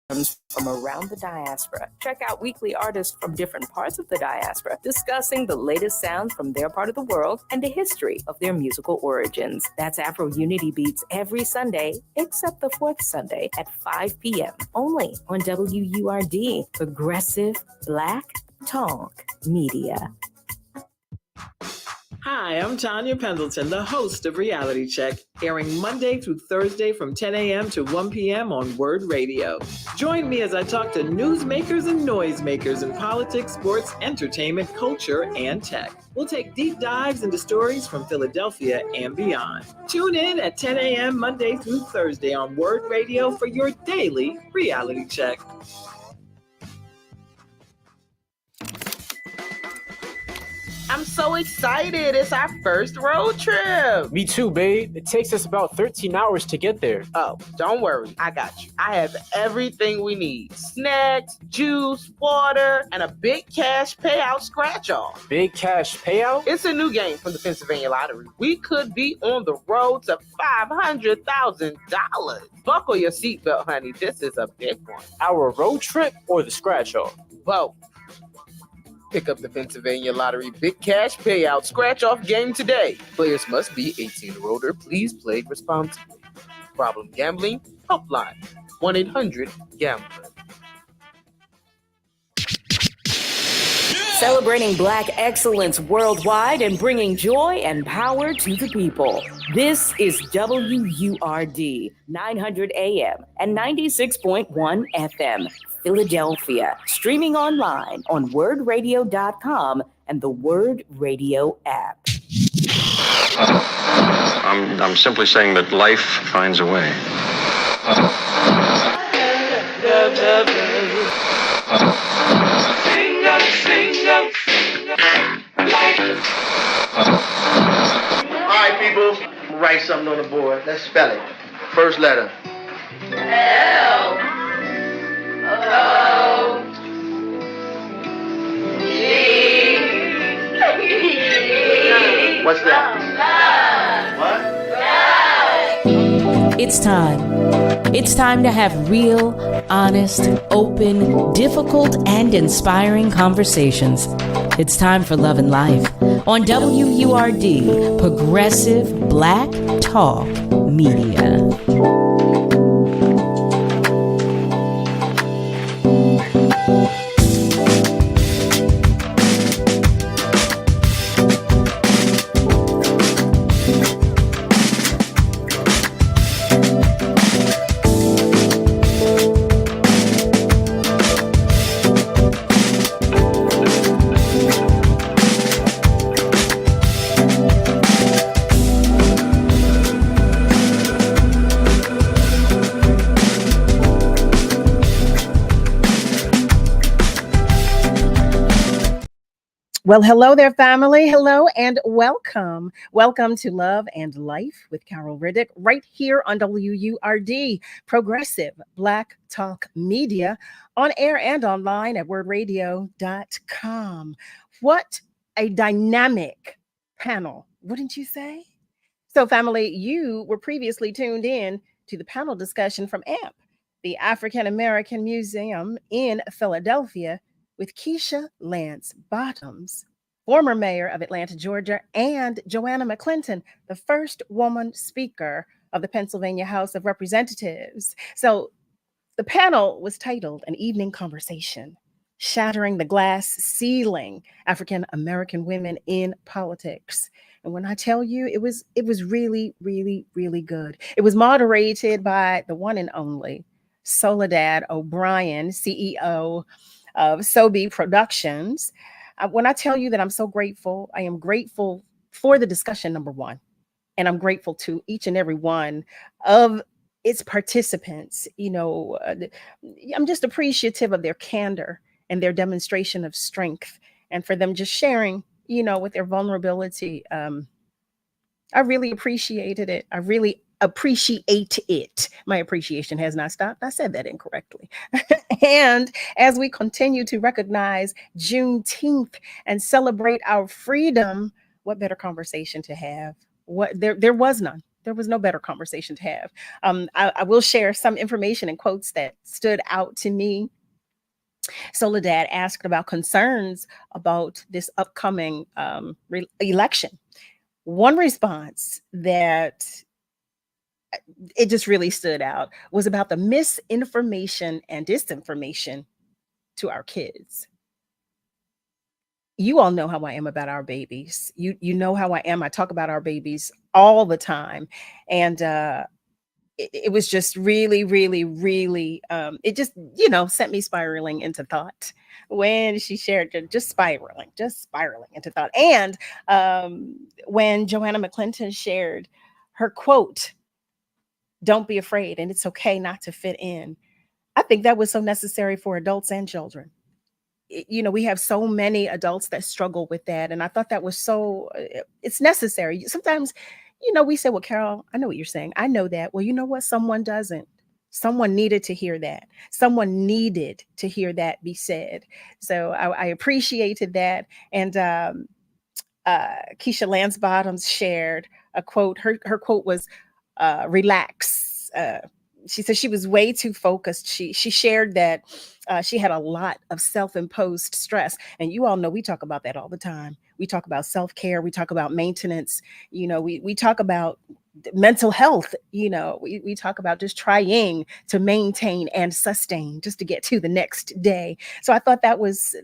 from around the diaspora. Check out weekly artists from different parts of the diaspora discussing the latest sounds from their part of the world and the history of their musical origins. That's Afro Unity Beats every Sunday, except the fourth Sunday at 5 p.m. only on WURD, Progressive Black Talk Media. Hi, I'm Tanya Pendleton, the host of Reality Check, airing Monday through Thursday from 10 a.m. to 1 p.m. on Word Radio. Join me as I talk to newsmakers and noisemakers in politics, sports, entertainment, culture, and tech. We'll take deep dives into stories from Philadelphia and beyond. Tune in at 10 a.m. Monday through Thursday on Word Radio for your daily Reality Check. I'm so excited. It's our first road trip. Me too, babe. It takes us about 13 hours to get there. Oh, don't worry. I got you. I have everything we need. Snacks, juice, water, and a big cash payout scratch-off. Big cash payout? It's a new game from the Pennsylvania Lottery. We could be on the road to $500,000. Buckle your seatbelt, honey. This is a big one. Our road trip or the scratch-off? Both. Pick up the Pennsylvania Lottery Big Cash Payout Scratch-Off game today. Players must be 18 or older. Please play responsibly. Problem gambling? Helpline. 1-800-GAMBLER. Celebrating Black excellence worldwide and bringing joy and power to the people. This is WURD 900 AM and 96.1 FM. Philadelphia, streaming online on wordradio.com and the Word Radio app. I'm simply saying that life finds a way. All right, people, write something on the board. Let's spell it. First letter. L. O. G. What's that? What? It's time. It's time to have real, honest, open, difficult, and inspiring conversations. It's time for Love and Life on WURD, Progressive Black Talk Media. Well, hello there, family. Hello and welcome. Welcome to Love and Life with Carol Riddick right here on WURD, Progressive Black Talk Media, on air and online at wordradio.com. What a dynamic panel, wouldn't you say? So, family, you were previously tuned in to the panel discussion from AMP, the African American Museum in Philadelphia, with Keisha Lance Bottoms, former mayor of Atlanta, Georgia, and Joanna McClinton, the first woman speaker of the Pennsylvania House of Representatives. So the panel was titled An Evening Conversation, Shattering the Glass Ceiling, African American Women in Politics. And when I tell you, it was really, really, really good. It was moderated by the one and only Soledad O'Brien, CEO of Sobe Productions. When I tell you that I'm so grateful, I am grateful for the discussion, number one, and I'm grateful to each and every one of its participants. You know, I'm just appreciative of their candor and their demonstration of strength, and for them just sharing, you know, with their vulnerability. I really appreciated it. I really appreciate it. My appreciation has not stopped. I said that incorrectly. And as we continue to recognize Juneteenth and celebrate our freedom, what better conversation to have? There was none. There was no better conversation to have. I will share some information and quotes that stood out to me. Soledad asked about concerns about this upcoming election. One response that it just really stood out was about the misinformation and disinformation to our kids. You all know how I am about our babies. You know how I am. I talk about our babies all the time. And it was just really, really, really, it just, sent me spiraling into thought when she shared, just spiraling into thought. And when Joanna McClinton shared her quote, "Don't be afraid, and it's okay not to fit in." I think that was so necessary for adults and children. We have so many adults that struggle with that. And I thought that was it's necessary. Sometimes, we say, well, Carol, I know what you're saying. I know that. Well, you know what? Someone doesn't. Someone needed to hear that. Someone needed to hear that be said. So I appreciated that. And Keisha Lansbottoms shared a quote. Her quote was, relax. She said she was way too focused. She shared that she had a lot of self-imposed stress. And you all know we talk about that all the time. We talk about self-care. We talk about maintenance. We talk about mental health. We talk about just trying to maintain and sustain just to get to the next day. So I thought it was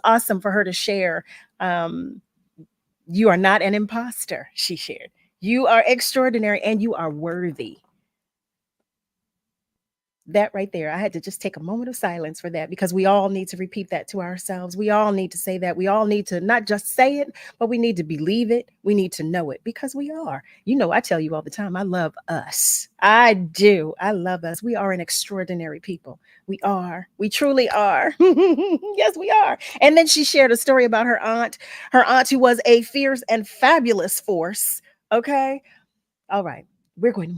awesome for her to share. You are not an imposter, she shared. You are extraordinary and you are worthy. That right there, I had to just take a moment of silence for that, because we all need to repeat that to ourselves. We all need to say that. We all need to not just say it, but we need to believe it. We need to know it, because we are. I tell you all the time, I love us. I do. I love us. We are an extraordinary people. We are. We truly are. Yes, we are. And then she shared a story about her aunt who was a fierce and fabulous force. Okay. All right. We're going to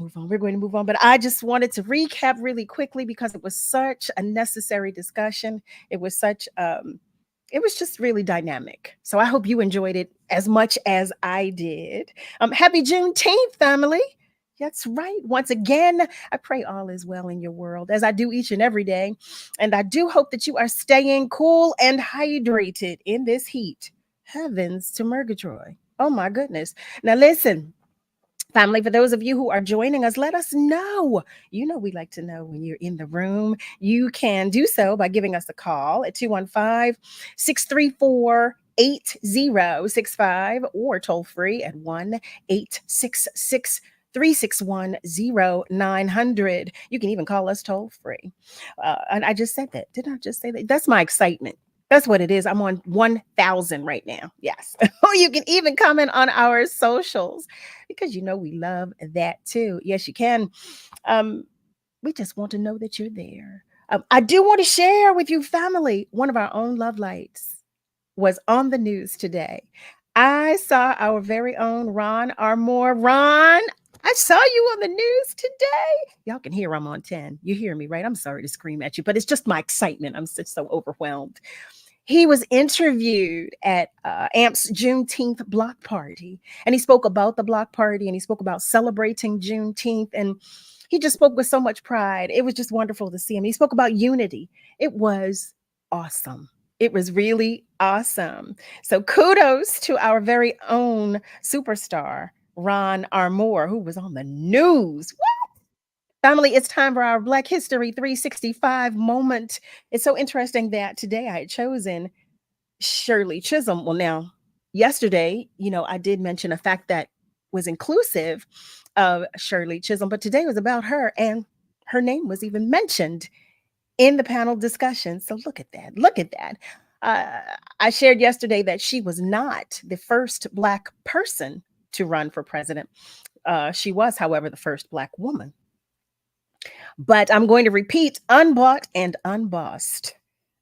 move on. But I just wanted to recap really quickly, because it was such a necessary discussion. It was it was just really dynamic. So I hope you enjoyed it as much as I did. Happy Juneteenth, family. That's right. Once again, I pray all is well in your world, as I do each and every day. And I do hope that you are staying cool and hydrated in this heat. Heavens to Murgatroyd. Oh my goodness. Now listen, family, for those of you who are joining us, let us know. We like to know when you're in the room. You can do so by giving us a call at 215-634-8065 or toll free at 1-866-361-0900. You can even call us toll free. And I just said that. Did I just say that? That's my excitement. That's what it is. I'm on 1,000 right now. Yes. Or you can even comment on our socials, because we love that too. Yes, you can. We just want to know that you're there. I do want to share with you, family, one of our own love lights was on the news today. I saw our very own Ron Armour. Ron, I saw you on the news today. Y'all can hear I'm on 10. You hear me, right? I'm sorry to scream at you, but it's just my excitement. I'm just so overwhelmed. He was interviewed at AMP's Juneteenth block party, and he spoke about the block party, and he spoke about celebrating Juneteenth, and he just spoke with so much pride. It was just wonderful to see him. He spoke about unity. It was awesome. It was really awesome. So kudos to our very own superstar, Ron Armour, who was on the news. What? Family, it's time for our Black History 365 moment. It's so interesting that today I had chosen Shirley Chisholm. Well, now, yesterday, I did mention a fact that was inclusive of Shirley Chisholm, but today was about her, and her name was even mentioned in the panel discussion. So look at that. Look at that. I shared yesterday that she was not the first Black person to run for president. She was, however, the first Black woman. But I'm going to repeat: unbought and unbossed.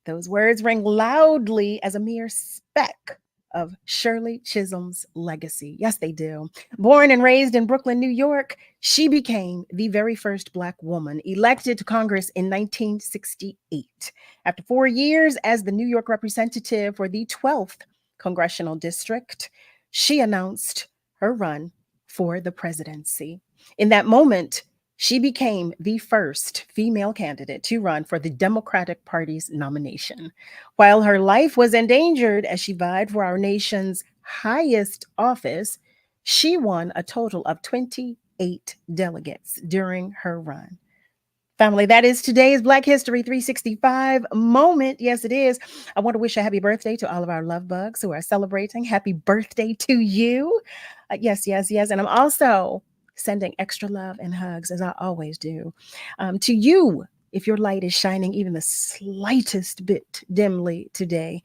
Those words ring loudly as a mere speck of Shirley Chisholm's legacy. Yes, they do. Born and raised in Brooklyn, New York, she became the very first Black woman elected to Congress in 1968. After 4 years as the New York representative for the 12th Congressional District, she announced her run for the presidency. In that moment, she became the first female candidate to run for the Democratic Party's nomination. While her life was endangered as she vied for our nation's highest office, she won a total of 28 delegates during her run. Family, that is today's Black History 365 moment. Yes, it is. I want to wish a happy birthday to all of our love bugs who are celebrating. Happy birthday to you. Yes, yes, yes. And I'm also sending extra love and hugs, as I always do, to you. If your light is shining even the slightest bit dimly today,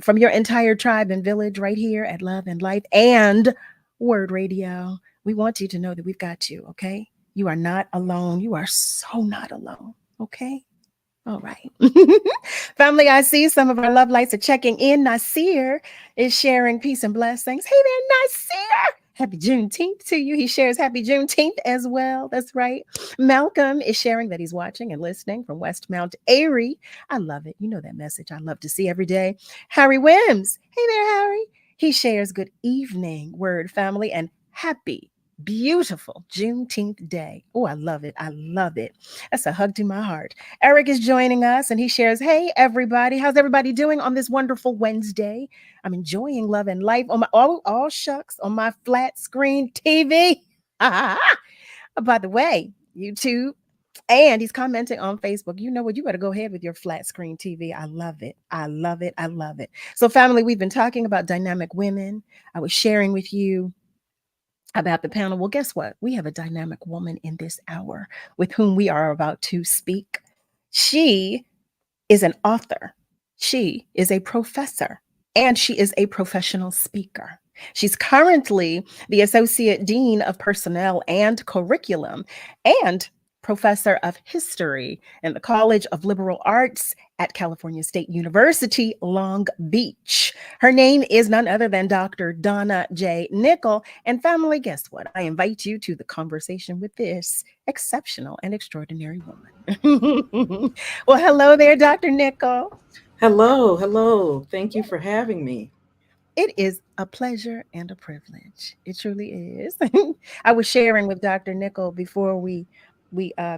from your entire tribe and village right here at Love and Life and Word Radio, we want you to know that we've got you, okay? You are not alone. You are so not alone. Okay. All right. Family, I see some of our love lights are checking in. Nasir is sharing peace and blessings. Hey there, Nasir. Happy Juneteenth to you. He shares happy Juneteenth as well. That's right. Malcolm is sharing that he's watching and listening from West Mount Airy. I love it. You know that message I love to see every day. Harry Wims. Hey there, Harry. He shares good evening, word family, and happy beautiful Juneteenth day. Oh, I love it. I love it. That's a hug to my heart. Eric is joining us and he shares, hey, everybody. How's everybody doing on this wonderful Wednesday? I'm enjoying Love and Life on my, all shucks, on my flat screen TV. By the way, YouTube. And he's commenting on Facebook. You know what? You better go ahead with your flat screen TV. I love it. I love it. I love it. So, family, we've been talking about dynamic women. I was sharing with you about the panel. Well, guess what? We have a dynamic woman in this hour with whom we are about to speak. She is an author. She is a professor, and she is a professional speaker. She's currently the Associate Dean of Personnel and Curriculum and Professor of History in the College of Liberal Arts at California State University, Long Beach. Her name is none other than Dr. Donna J. Nicol. And family, guess what? I invite you to the conversation with this exceptional and extraordinary woman. Well, hello there, Dr. Nicol. Hello, hello. Thank you for having me. It is a pleasure and a privilege. It truly is. I was sharing with Dr. Nicol before we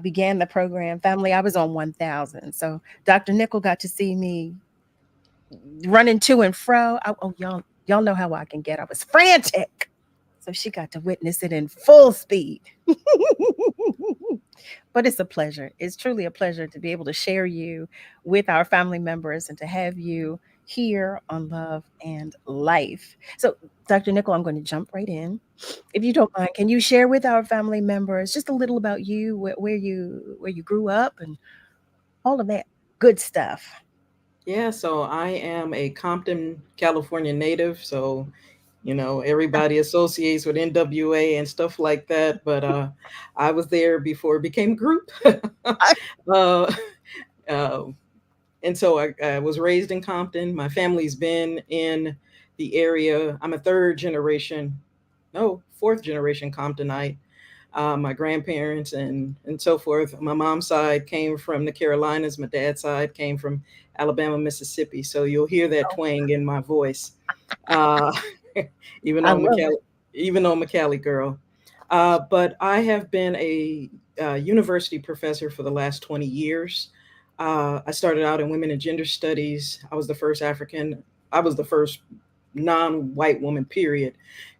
began the program. Family, I was on 1000. So Dr. Nicol got to see me running to and fro. Y'all know how I can get. I was frantic. So she got to witness it in full speed. But it's a pleasure. It's truly a pleasure to be able to share you with our family members and to have you here on Love and Life. So, Dr. Nicol, I'm going to jump right in. If you don't mind, can you share with our family members just a little about you, where you grew up and all of that good stuff? Yeah, so I am a Compton, California native. So, everybody associates with NWA and stuff like that. But I was there before it became a group. uh, uh, and so I was raised in Compton. My family's been in the area. I'm a fourth generation Comptonite. My grandparents and so forth. My mom's side came from the Carolinas. My dad's side came from Alabama, Mississippi. So you'll hear that twang in my voice, even though I'm a Cali girl. But I have been a university professor for the last 20 years. I started out in women and gender studies. I was the first non-white woman, period,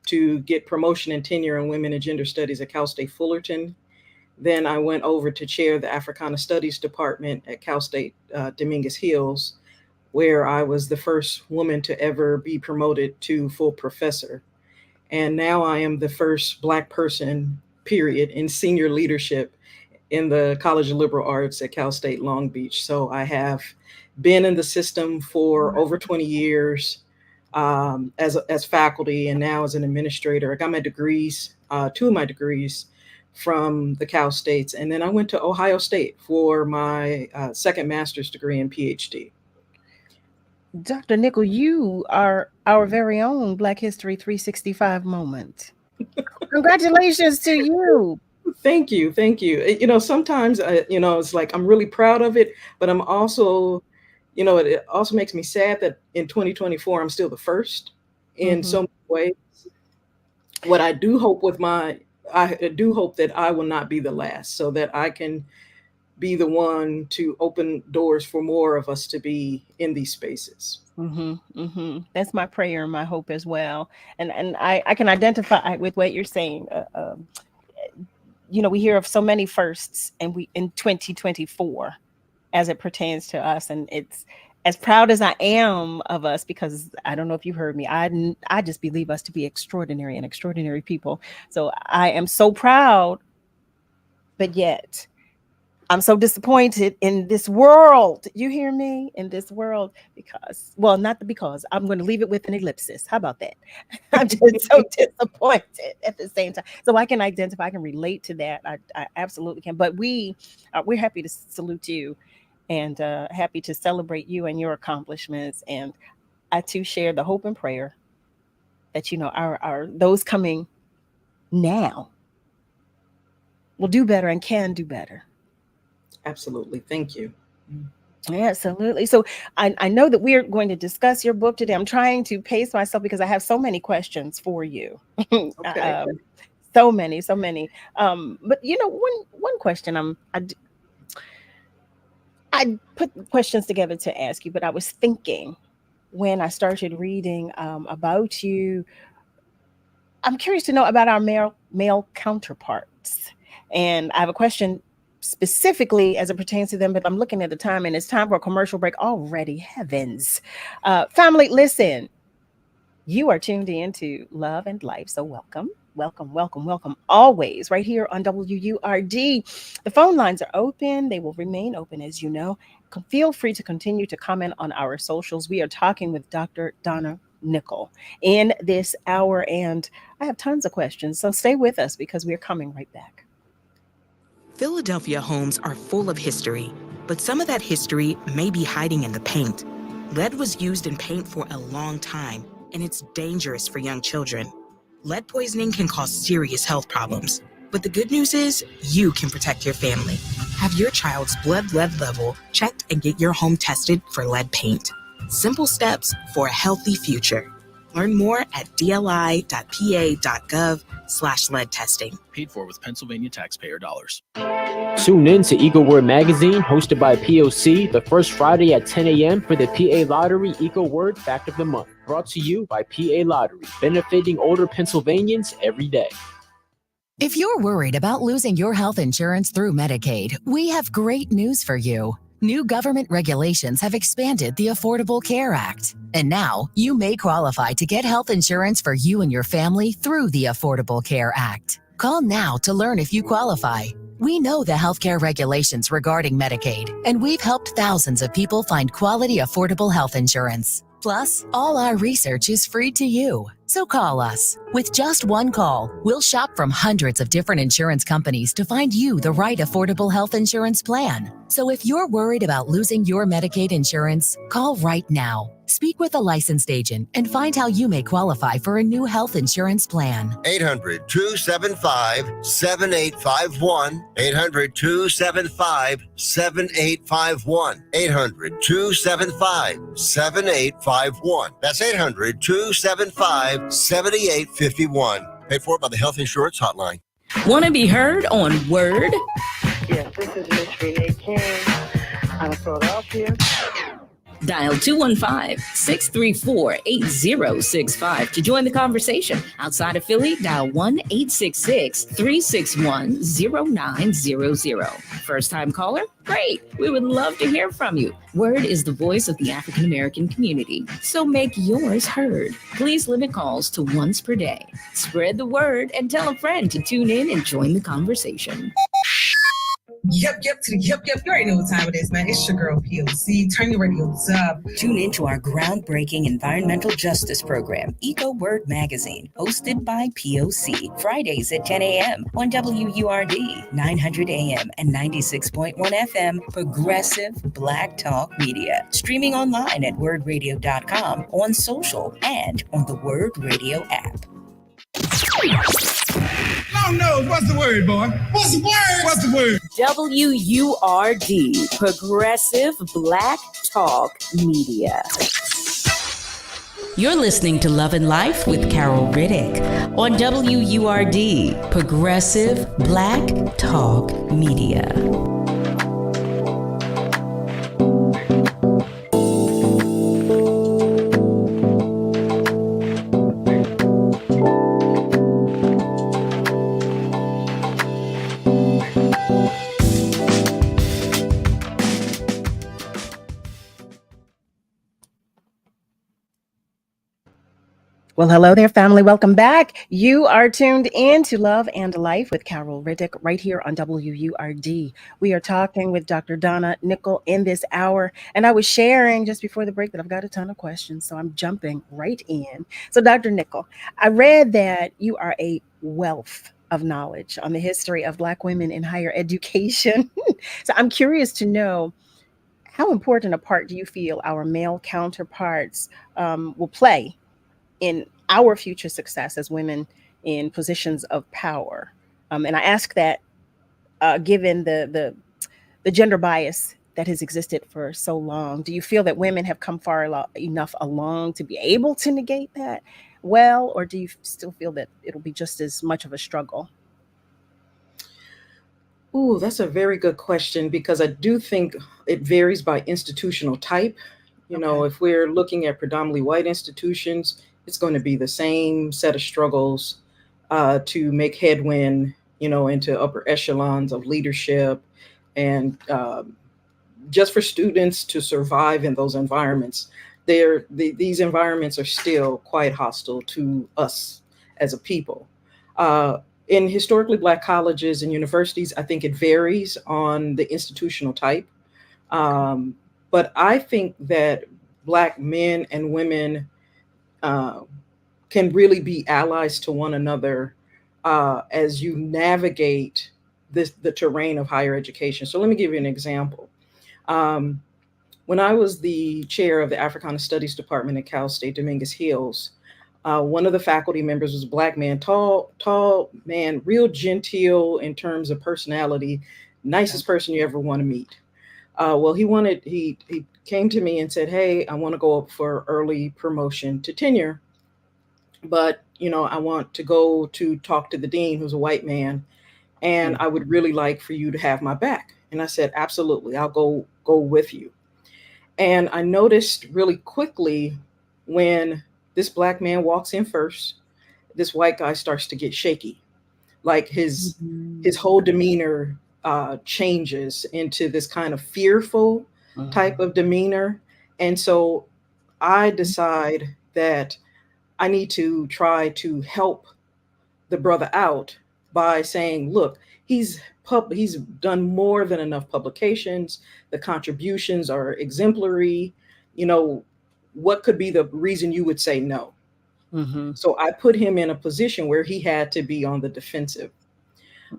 to get promotion and tenure in women and gender studies at Cal State Fullerton. Then I went over to chair the Africana Studies Department at Cal State Dominguez Hills, where I was the first woman to ever be promoted to full professor. And now I am the first Black person, period, in senior leadership in the College of Liberal Arts at Cal State Long Beach. So I have been in the system for over 20 years as faculty and now as an administrator. I got my degrees, two of my degrees from the Cal States. And then I went to Ohio State for my second master's degree and PhD. Dr. Nicol, you are our very own Black History 365 moment. Congratulations to you. Thank you. Thank you. Sometimes, it's like I'm really proud of it, but I'm also, it also makes me sad that in 2024, I'm still the first in so many ways. What I do hope I do hope that I will not be the last, so that I can be the one to open doors for more of us to be in these spaces. That's my prayer and my hope as well. And I can identify with what you're saying. We hear of so many firsts, and we in 2024 as it pertains to us, and it's as proud as I am of us, because I don't know if you heard me. I just believe us to be extraordinary and extraordinary people. So I am so proud, but yet I'm so disappointed in this world. You hear me? In this world, because I'm going to leave it with an ellipsis. How about that? I'm just so disappointed at the same time. So I can identify, I can relate to that. I absolutely can. But we're happy to salute you, and happy to celebrate you and your accomplishments. And I too share the hope and prayer that, our those coming now will do better and can do better. Absolutely. Thank you. Yeah, absolutely. So I know that we're going to discuss your book today. I'm trying to pace myself because I have so many questions for you. Okay. So many. But one question I put questions together to ask you, but I was thinking when I started reading about you, I'm curious to know about our male counterparts. And I have a question specifically as it pertains to them, but I'm looking at the time, and it's time for a commercial break already. Heavens. Family, listen, you are tuned in to Love and Life. So welcome always right here on WURD. The phone lines are open. They will remain open, as you know. Feel free to continue to comment on our socials. We are talking with Dr. Donna Nicol in this hour, and I have tons of questions. So stay with us because we're coming right back. Philadelphia homes are full of history, but some of that history may be hiding in the paint. Lead was used in paint for a long time, and it's dangerous for young children. Lead poisoning can cause serious health problems, but the good news is you can protect your family. Have your child's blood lead level checked and get your home tested for lead paint. Simple steps for a healthy future. Learn more at dli.pa.gov/lead testing. Paid for with Pennsylvania taxpayer dollars. Tune in to Eco Word Magazine, hosted by POC, the first Friday at 10 a.m. for the PA Lottery Eco Word Fact of the Month. Brought to you by PA Lottery, benefiting older Pennsylvanians every day. If you're worried about losing your health insurance through Medicaid, we have great news for you. New government regulations have expanded the Affordable Care Act. And now you may qualify to get health insurance for you and your family through the Affordable Care Act. Call now to learn if you qualify. We know the healthcare regulations regarding Medicaid, and we've helped thousands of people find quality, affordable health insurance. Plus, all our research is free to you. So call us. With just one call, we'll shop from hundreds of different insurance companies to find you the right affordable health insurance plan. So if you're worried about losing your Medicaid insurance, call right now. Speak with a licensed agent and find how you may qualify for a new health insurance plan. 800-275-7851. 800-275-7851. 800-275-7851. That's 800-275-7851. Paid for by the Health Insurance Hotline. Want to be heard on Word? Yes, this is Miss Renee King out of Philadelphia. Dial 215-634-8065 to join the conversation. Outside of Philly, dial 1-866-361-0900. First-time caller? Great. We would love to hear from you. Word is the voice of the African American community, so make yours heard. Please limit calls to once per day. Spread the word and tell a friend to tune in and join the conversation. Yep. You already know what time it is, man. It's your girl, POC. Turn your radios up. Tune in to our groundbreaking environmental justice program, Eco Word Magazine, hosted by POC, Fridays at 10 a.m. on WURD, 900 a.m. and 96.1 FM, Progressive Black Talk Media. Streaming online at wordradio.com, on social, and on the Word Radio app. Long nose, what's the word, boy? What's the word? WURD, Progressive Black Talk Media. You're listening to Love and Life with Carol Riddick on WURD, Progressive Black Talk Media. Well, hello there, family. Welcome back. You are tuned in to Love and Life with Carol Riddick right here on WURD. We are talking with Dr. Donna Nicol in this hour. And I was sharing just before the break that I've got a ton of questions, so I'm jumping right in. So, Dr. Nicol, I read that you are a wealth of knowledge on the history of Black women in higher education. So I'm curious to know, how important a part do you feel our male counterparts will play in our future success as women in positions of power? And I ask that given the gender bias that has existed for so long, do you feel that women have come far enough along to be able to negate that well, or do you still feel that it'll be just as much of a struggle? Ooh, that's a very good question, because I do think it varies by institutional type. You know, if we're looking at predominantly white institutions, it's going to be the same set of struggles to make headwind, you know, into upper echelons of leadership, and just for students to survive in those environments. These environments are still quite hostile to us as a people. In historically Black colleges and universities, I think it varies on the institutional type. But I think that Black men and women can really be allies to one another as you navigate the terrain of higher education. So let me give you an example. When I was the chair of the Africana Studies Department at Cal State Dominguez Hills, one of the faculty members was a Black man, tall man, real genteel in terms of personality, nicest person you ever want to meet. Well, he came to me and said, "Hey, I want to go up for early promotion to tenure, but you know, I want to go to talk to the dean, who's a white man, and I would really like for you to have my back." And I said, "Absolutely, I'll go with you." And I noticed really quickly, when this Black man walks in first, this white guy starts to get shaky. Like his whole demeanor changes into this kind of fearful type of demeanor. And so I decide that I need to try to help the brother out by saying, look, he's done more than enough publications. The contributions are exemplary. You know, what could be the reason you would say no? So I put him in a position where he had to be on the defensive.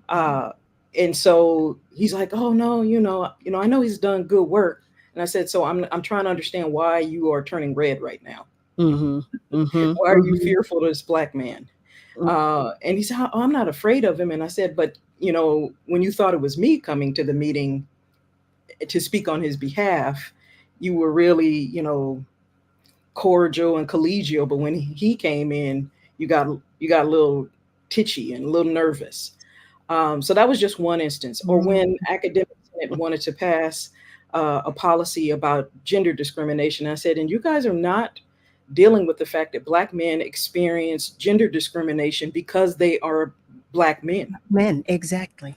And so he's like, "Oh no, I know he's done good work." And I said, "So I'm trying to understand why you are turning red right now. Why are you fearful of this Black man?" And he said, "Oh, I'm not afraid of him." And I said, "But you know, when you thought it was me coming to the meeting to speak on his behalf, you were really, you know, cordial and collegial. But when he came in, you got a little titchy and a little nervous." So that was just one instance. Or when academic senate wanted to pass a policy about gender discrimination, I said, "And you guys are not dealing with the fact that Black men experience gender discrimination because they are Black men." Men, exactly.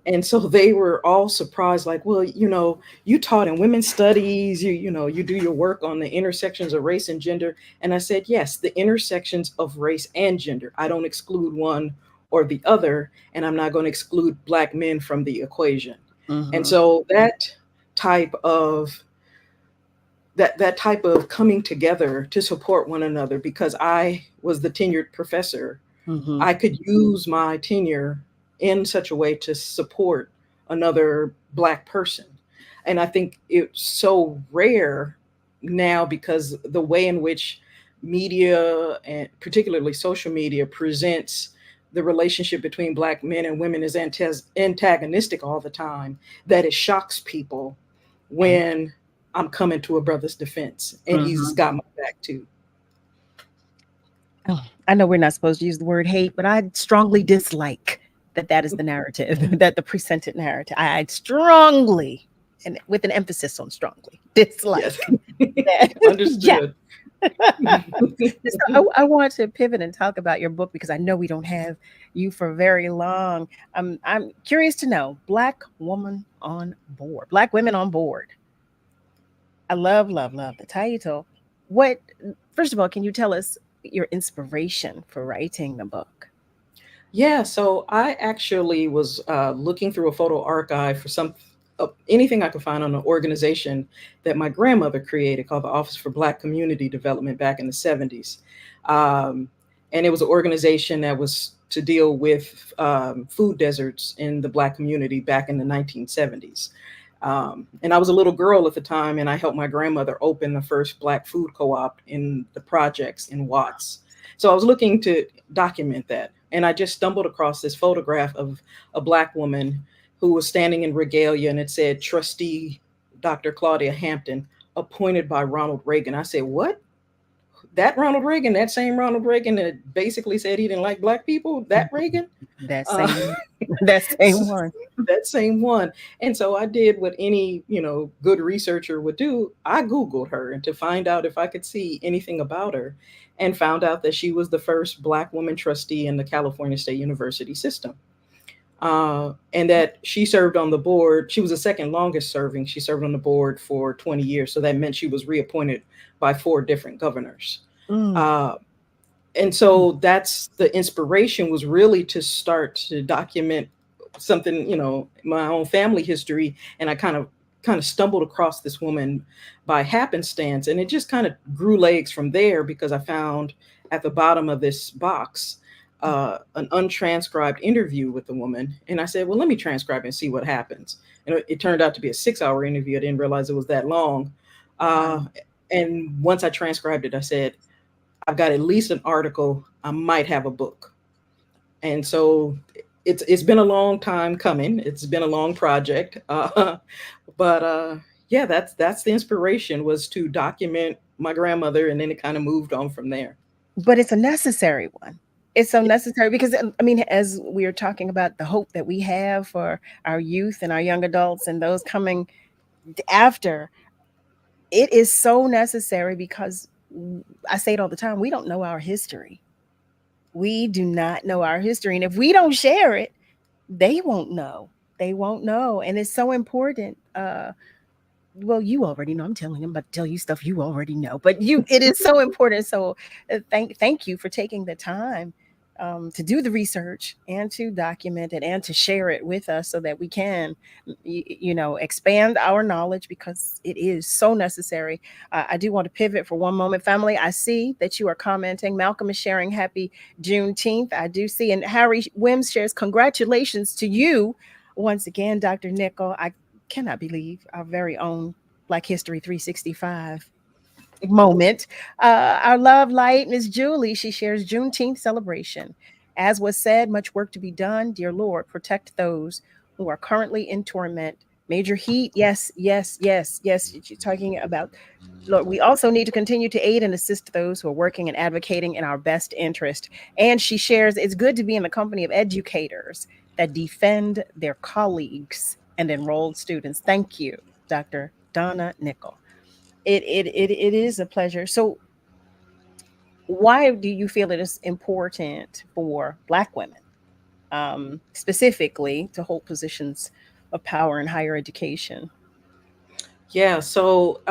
And so they were all surprised, like, "Well, you know, you taught in women's studies, you know, you do your work on the intersections of race and gender." And I said, "Yes, the intersections of race and gender. I don't exclude one or the other, and I'm not going to exclude Black men from the equation." And so that type of coming together to support one another, because I was the tenured professor, I could use my tenure in such a way to support another Black person. And I think it's so rare now, because the way in which media, and particularly social media, presents the relationship between Black men and women is antagonistic all the time, that it shocks people when I'm coming to a brother's defense and he's got my back too. Oh, I know we're not supposed to use the word hate, but I strongly dislike that is the narrative, that the presented narrative. I strongly, and with an emphasis on strongly, dislike Yes. that. Yeah. Understood. So I want to pivot and talk about your book because I know we don't have you for very long. I'm curious to know Black Woman on Board, Black Women on Board. I love, love, love the title. What, first of all, can you tell us your inspiration for writing the book? Yeah, so I actually was looking through a photo archive for anything I could find on an organization that my grandmother created called the Office for Black Community Development back in the 70s. Um, and it was an organization that was to deal with food deserts in the Black community back in the 1970s. And I was a little girl at the time, and I helped my grandmother open the first Black food co-op in the projects in Watts. So I was looking to document that. And I just stumbled across this photograph of a Black woman who was standing in regalia, and it said, Trustee Dr. Claudia Hampton, appointed by Ronald Reagan. I said, what? That Ronald Reagan, that same Ronald Reagan that basically said he didn't like Black people? That Reagan? That same, that same one. That same one. And so I did what any, good researcher would do. I Googled her and to find out if I could see anything about her, and found out that she was the first Black woman trustee in the California State University system. And that she served on the board. She was the second longest serving. She served on the board for 20 years. So that meant she was reappointed by 4 different governors. And so that's the inspiration, was really to start to document something, my own family history. And I kind of stumbled across this woman by happenstance, and it just kind of grew legs from there, because I found at the bottom of this box an untranscribed interview with the woman. And I said, well, let me transcribe and see what happens. And it turned out to be a 6-hour interview. I didn't realize it was that long. And once I transcribed it, I said, I've got at least an article. I might have a book. And so it's been a long time coming. It's been a long project. But yeah, that's the inspiration, was to document my grandmother, and then it kind of moved on from there. But it's a necessary one. It's so necessary because, I mean, as we are talking about the hope that we have for our youth and our young adults and those coming after, it is so necessary because I say it all the time, we don't know our history. We do not know our history. And if we don't share it, they won't know. They won't know. And it's so important. Well, you already know. I'm telling them, but tell you stuff you already know. But it is so important. So thank you for taking the time to do the research and to document it and to share it with us so that we can, expand our knowledge, because it is so necessary. I do want to pivot for one moment. Family, I see that you are commenting. Malcolm is sharing happy Juneteenth. I do see. And Harry Wims shares congratulations to you once again, Dr. Nicol. I cannot believe our very own Black History 365 moment. Our love light, Miss Julie, she shares Juneteenth celebration. As was said, much work to be done. Dear Lord, protect those who are currently in torment. Major heat, yes, yes, yes, yes. You're talking about, Lord, we also need to continue to aid and assist those who are working and advocating in our best interest. And she shares, it's good to be in the company of educators that defend their colleagues and enrolled students. Thank you, Dr. Donna Nicol. It is a pleasure. So why do you feel it is important for Black women, specifically, to hold positions of power in higher education? Yeah, so,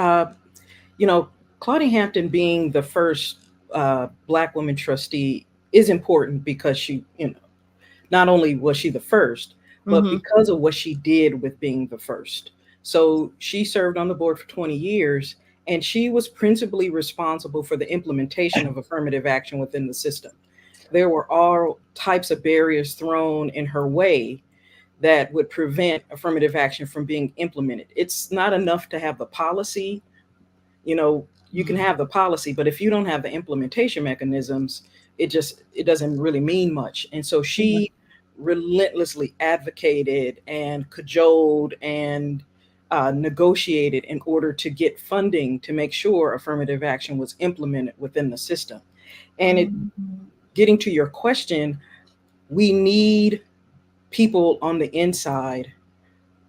Claudia Hampton being the first Black woman trustee is important because she, not only was she the first, but because of what she did with being the first. So she served on the board for 20 years, and she was principally responsible for the implementation of affirmative action within the system. There were all types of barriers thrown in her way that would prevent affirmative action from being implemented. It's not enough to have the policy. You can have the policy, but if you don't have the implementation mechanisms, it doesn't really mean much. And so she relentlessly advocated and cajoled and negotiated in order to get funding to make sure affirmative action was implemented within the system. And getting to your question, we need people on the inside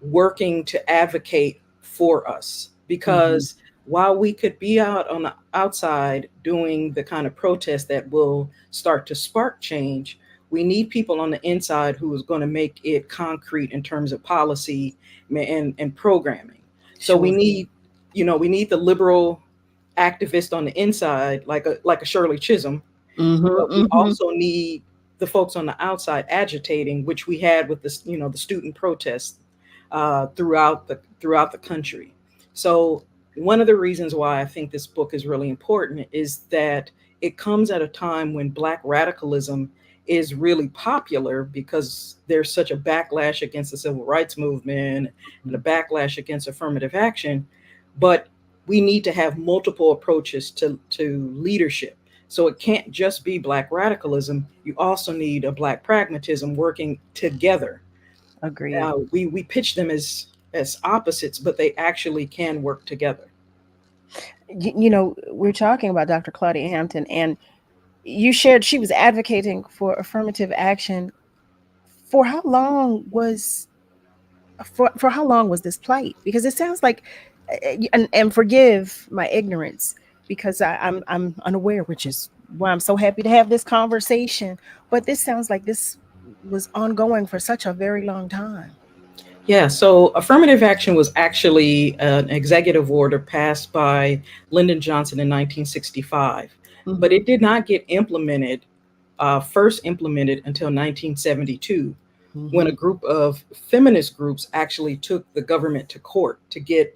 working to advocate for us, because while we could be out on the outside doing the kind of protest that will start to spark change, we need people on the inside who is going to make it concrete in terms of policy and programming. So we need, we need the liberal activist on the inside, like a Shirley Chisholm, but we also need the folks on the outside agitating, which we had with the the student protests throughout the country. So one of the reasons why I think this book is really important is that it comes at a time when Black radicalism is really popular, because there's such a backlash against the civil rights movement and a backlash against affirmative action. But we need to have multiple approaches to leadership. So it can't just be Black radicalism. You also need a Black pragmatism working together. Agreed. We pitch them as opposites, but they actually can work together. We're talking about Dr. Claudia Hampton, and you shared she was advocating for affirmative action. For how long was this plight? Because it sounds like, and forgive my ignorance, because I'm unaware, which is why I'm so happy to have this conversation. But this sounds like this was ongoing for such a very long time. Yeah, so affirmative action was actually an executive order passed by Lyndon Johnson in 1965, but it did not get implemented, first implemented until 1972, when a group of feminist groups actually took the government to court to get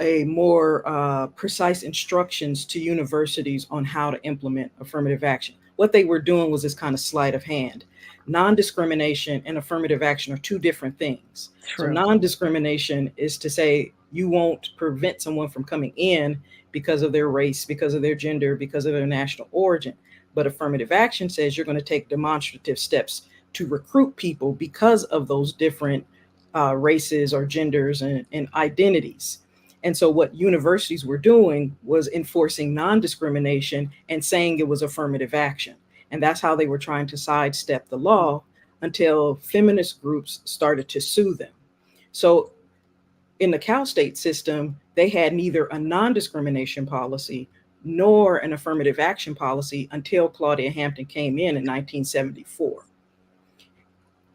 a more precise instructions to universities on how to implement affirmative action. What they were doing was this kind of sleight of hand. Non-discrimination and affirmative action are two different things. True. So non-discrimination is to say you won't prevent someone from coming in because of their race, because of their gender, because of their national origin. But affirmative action says you're going to take demonstrative steps to recruit people because of those different races or genders and identities. And so what universities were doing was enforcing non-discrimination and saying it was affirmative action. And that's how they were trying to sidestep the law, until feminist groups started to sue them. So in the Cal State system, they had neither a non-discrimination policy nor an affirmative action policy until Claudia Hampton came in 1974.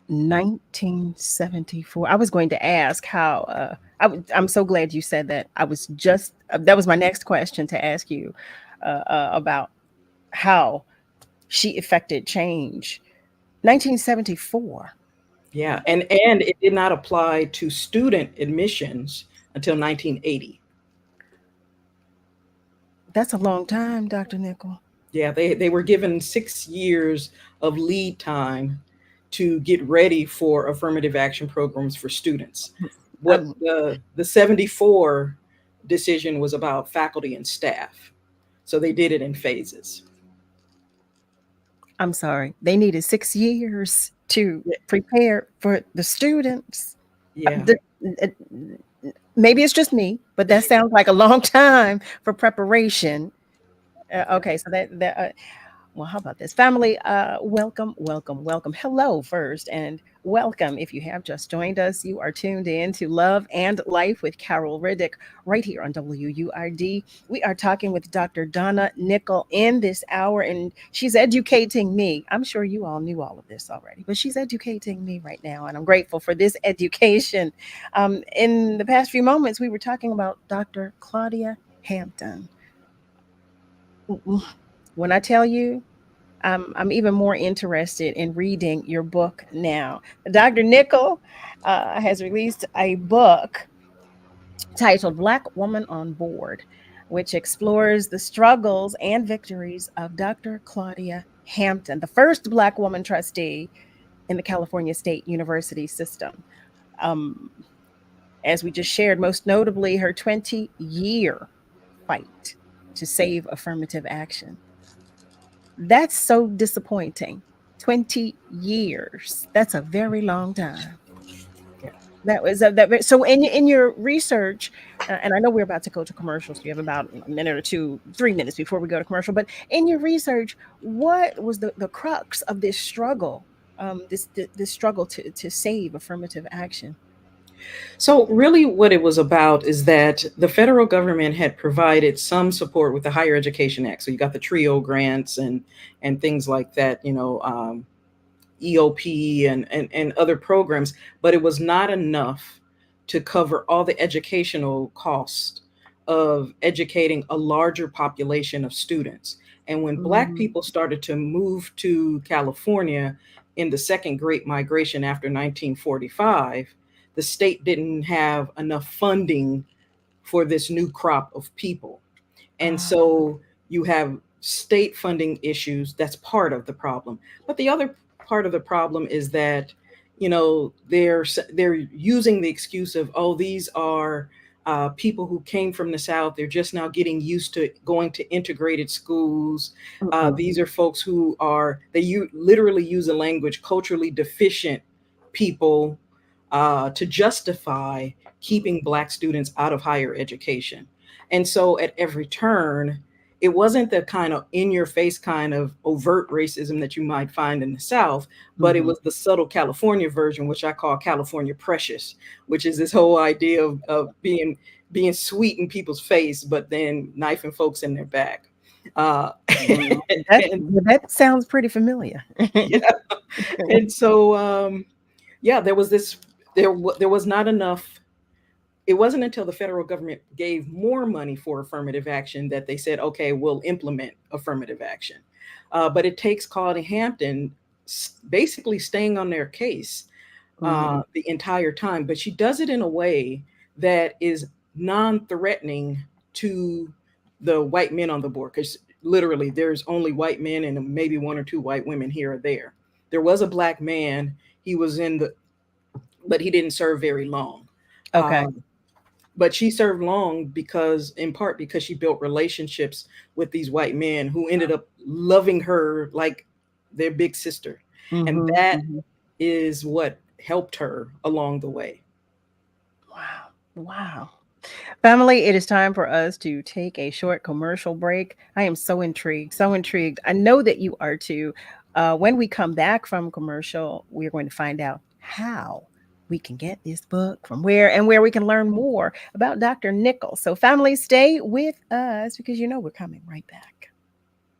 1974. I was going to ask how, I'm so glad you said that. I was just, that was my next question to ask you about how she effected change. 1974. Yeah, and it did not apply to student admissions until 1980. That's a long time, Dr. Nicol. Yeah, they were given 6 years of lead time to get ready for affirmative action programs for students. What the 74 decision was about faculty and staff. So they did it in phases. I'm sorry. They needed 6 years to prepare for the students. Yeah. Maybe it's just me, but that sounds like a long time for preparation. Okay, so well, how about this? Family, welcome. Hello first, and welcome. If you have just joined us, you are tuned in to Love and Life with Carol Riddick right here on WURD. We are talking with Dr. Donna Nicol in this hour, and she's educating me. I'm sure you all knew all of this already, but she's educating me right now, and I'm grateful for this education. In the past few moments, we were talking about Dr. Claudia Hampton. When I tell you, I'm even more interested in reading your book now. Dr. Nicol has released a book titled Black Woman on Board, which explores the struggles and victories of Dr. Claudia Hampton, the first Black woman trustee in the California State University system. As we just shared, most notably her 20-year fight to save affirmative action. That's so disappointing. 20 years. That's a very long time. That was that. So in your research, and I know we're about to go to commercials. So you have about a minute or two, 3 minutes before we go to commercial. But in your research, what was the crux of this struggle? This struggle to save affirmative action. So, really, what it was about is that the federal government had provided some support with the Higher Education Act. So, you got the TRIO grants and things like that, EOP and other programs, but it was not enough to cover all the educational costs of educating a larger population of students. And when Black people started to move to California in the second Great Migration after 1945, the state didn't have enough funding for this new crop of people. And so you have state funding issues. That's part of the problem. But the other part of the problem is that, they're using the excuse of, oh, these are people who came from the South. They're just now getting used to going to integrated schools. These are folks who literally use a language, culturally deficient people, to justify keeping Black students out of higher education. And so at every turn, it wasn't the kind of in-your-face kind of overt racism that you might find in the South, but it was the subtle California version, which I call California precious, which is this whole idea of being sweet in people's face, but then knifing folks in their back. That sounds pretty familiar. Yeah. And so, there was not enough. It wasn't until the federal government gave more money for affirmative action that they said, okay, we'll implement affirmative action. But it takes Claudia Hampton basically staying on their case the entire time. But she does it in a way that is non-threatening to the white men on the board, because literally there's only white men and maybe one or two white women here or there. There was a Black man. He was but he didn't serve very long. Okay. But she served long in part because she built relationships with these white men who ended up loving her like their big sister. And that is what helped her along the way. Wow. Family, it is time for us to take a short commercial break. I am so intrigued. I know that you are too. When we come back from commercial, we're going to find out how we can get this book, from where we can learn more about Dr. Nicol. So family, stay with us because we're coming right back.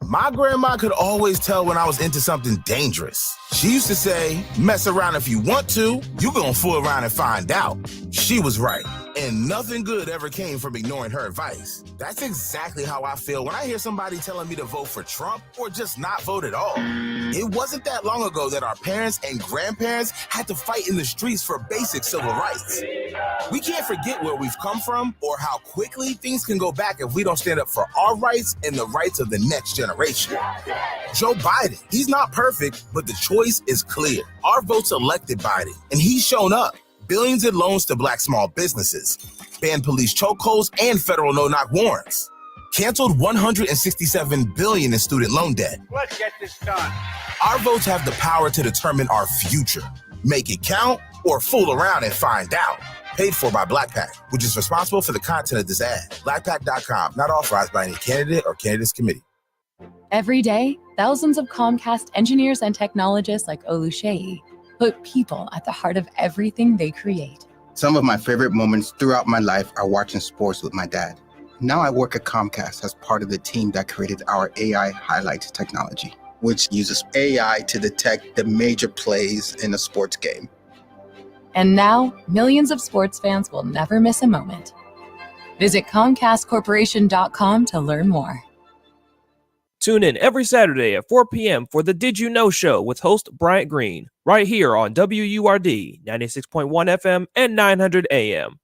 My grandma could always tell when I was into something dangerous. She used to say, mess around if you want to, you gonna fool around and find out. She was right. And nothing good ever came from ignoring her advice. That's exactly how I feel when I hear somebody telling me to vote for Trump or just not vote at all. It wasn't that long ago that our parents and grandparents had to fight in the streets for basic civil rights. We can't forget where we've come from or how quickly things can go back if we don't stand up for our rights and the rights of the next generation. Joe Biden, he's not perfect, but the choice is clear. Our votes elected Biden, and he's shown up. Billions in loans to Black small businesses, banned police chokeholds and federal no-knock warrants, canceled $167 billion in student loan debt. Let's get this done. Our votes have the power to determine our future. Make it count or fool around and find out. Paid for by Black PAC, which is responsible for the content of this ad. BlackPac.com, not authorized by any candidate or candidates committee. Every day, thousands of Comcast engineers and technologists like Oluseyi put people at the heart of everything they create. Some of my favorite moments throughout my life are watching sports with my dad. Now I work at Comcast as part of the team that created our AI highlights technology, which uses AI to detect the major plays in a sports game. And now, millions of sports fans will never miss a moment. Visit ComcastCorporation.com to learn more. Tune in every Saturday at 4 p.m. for the Did You Know Show with host Bryant Green, right here on WURD 96.1 FM and 900 AM.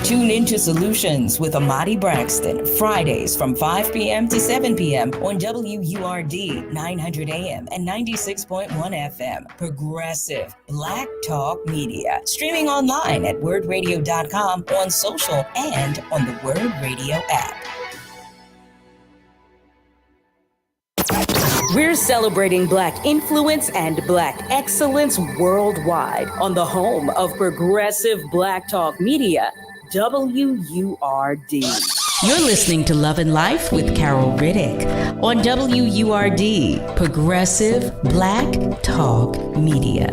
Tune into Solutions with Amadi Braxton, Fridays from 5 p.m. to 7 p.m. on WURD 900 AM and 96.1 FM. Progressive Black Talk Media. Streaming online at wordradio.com, on social, and on the Word Radio app. We're celebrating Black influence and Black excellence worldwide on the home of progressive Black talk media, WURD. You're listening to Love and Life with Carol Riddick on WURD, Progressive Black Talk Media.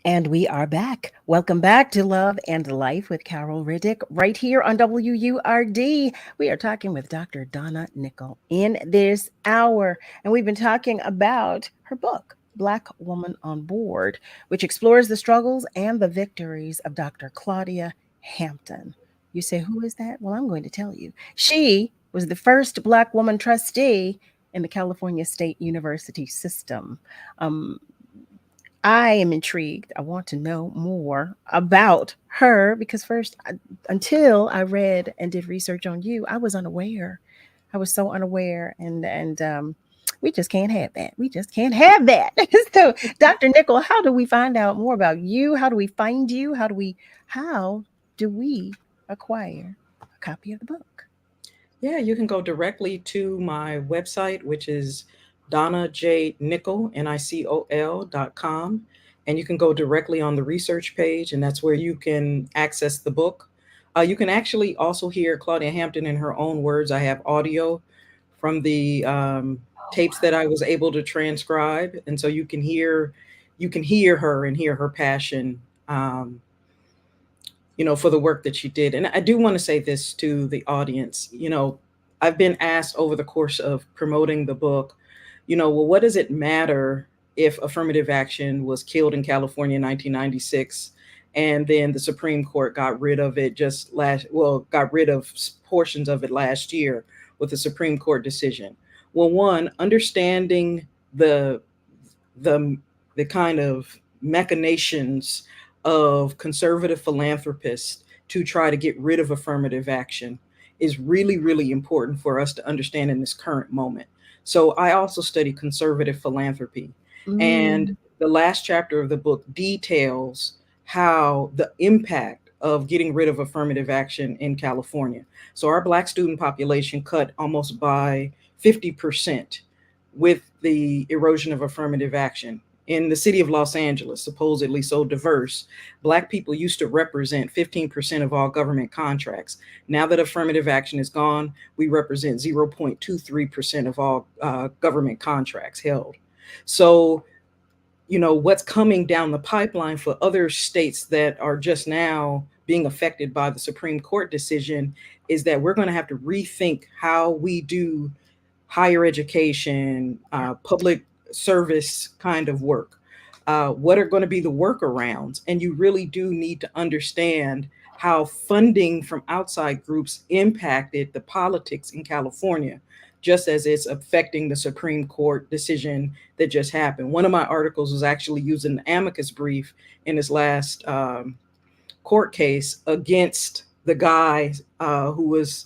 And we are back. Welcome back to Love and Life with Carol Riddick, right here on WURD. We are talking with Dr. Donna Nicol in this hour, and we've been talking about her book, Black Woman on Board, which explores the struggles and the victories of Dr. Claudia Hampton. You say, who is that? Well, I'm going to tell you. She was the first Black woman trustee in the California State University system. I am intrigued. I want to know more about her because until I read and did research on you, I was unaware. I was so unaware, and we just can't have that. We just can't have that. So, Dr. Nicol, how do we find out more about you? How do we find you? How do we acquire a copy of the book? Yeah, you can go directly to my website, which is DonnaJNicol.com. And you can go directly on the research page, and that's where you can access the book. You can actually also hear Claudia Hampton in her own words. I have audio from the tapes that I was able to transcribe. And so you can hear her and hear her passion, for the work that she did. And I do want to say this to the audience. I've been asked over the course of promoting the book, well, what does it matter if affirmative action was killed in California in 1996, and then the Supreme Court got rid of it got rid of portions of it last year with the Supreme Court decision? Well, one, understanding the kind of machinations of conservative philanthropists to try to get rid of affirmative action is really, really important for us to understand in this current moment. So I also study conservative philanthropy. And the last chapter of the book details how the impact of getting rid of affirmative action in California. So our Black student population cut almost by 50% with the erosion of affirmative action. In the city of Los Angeles, supposedly so diverse, Black people used to represent 15% of all government contracts. Now that affirmative action is gone, we represent 0.23% of all government contracts held. So, what's coming down the pipeline for other states that are just now being affected by the Supreme Court decision is that we're going to have to rethink how we do higher education, public service kind of work. What are going to be the workarounds? And you really do need to understand how funding from outside groups impacted the politics in California, just as it's affecting the Supreme Court decision that just happened. One of my articles was actually using an amicus brief in this last court case against the guy who was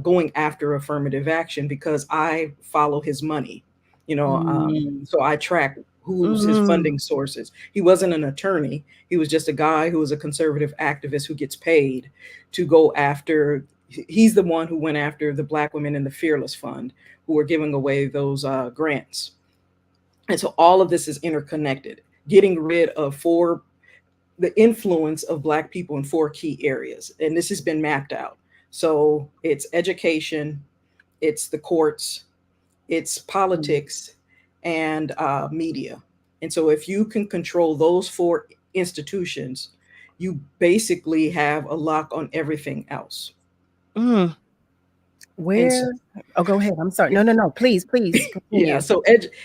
going after affirmative action, because I follow his money. So I track who's his funding sources. He wasn't an attorney. He was just a guy who was a conservative activist who gets paid to go after. He's the one who went after the Black women in the Fearless Fund who were giving away those grants. And so all of this is interconnected, getting rid of the influence of Black people in 4 key areas. And this has been mapped out. So it's education, it's the courts, it's politics, and media. And so if you can control those 4 institutions, you basically have a lock on everything else. Where? Go ahead. I'm sorry. No. Please. Yeah. So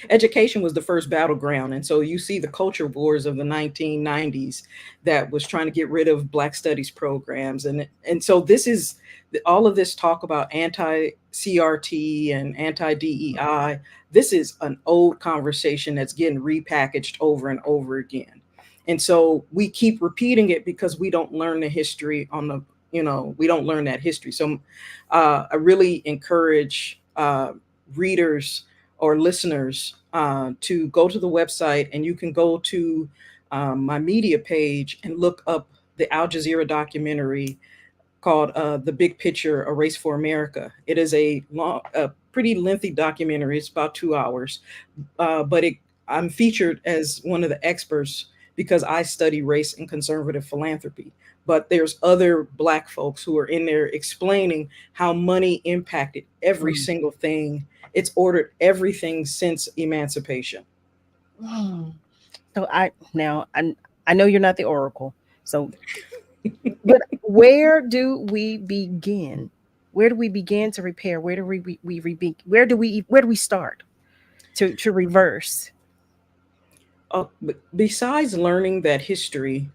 education was the first battleground. And so you see the culture wars of the 1990s that was trying to get rid of Black studies programs. And so this is all of this talk about anti-CRT and anti-DEI. This is an old conversation that's getting repackaged over and over again. And so we keep repeating it because we don't learn the history we don't learn that history. So I really encourage readers or listeners to go to the website, and you can go to my media page and look up the Al Jazeera documentary called The Big Picture, A Race for America. It is a pretty lengthy documentary. It's about 2 hours, but I'm featured as one of the experts because I study race and conservative philanthropy. But there's other Black folks who are in there explaining how money impacted every single thing. It's ordered everything since emancipation. So I know you're not the oracle. So, but where do we begin? Where do we begin to repair? Where do where do we start to reverse? Besides learning that history,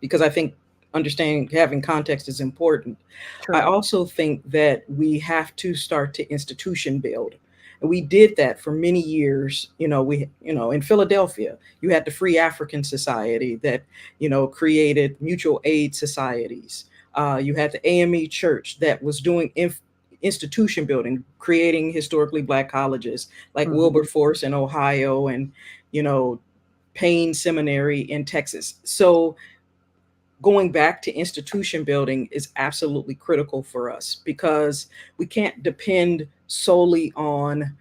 because I think understanding, having context is important. True. I also think that we have to start to institution build. And we did that for many years. In Philadelphia, you had the Free African Society that, created mutual aid societies. You had the AME Church that was doing institution building, creating historically Black colleges like Wilberforce in Ohio and, Payne Seminary in Texas. So going back to institution building is absolutely critical for us because we can't depend solely on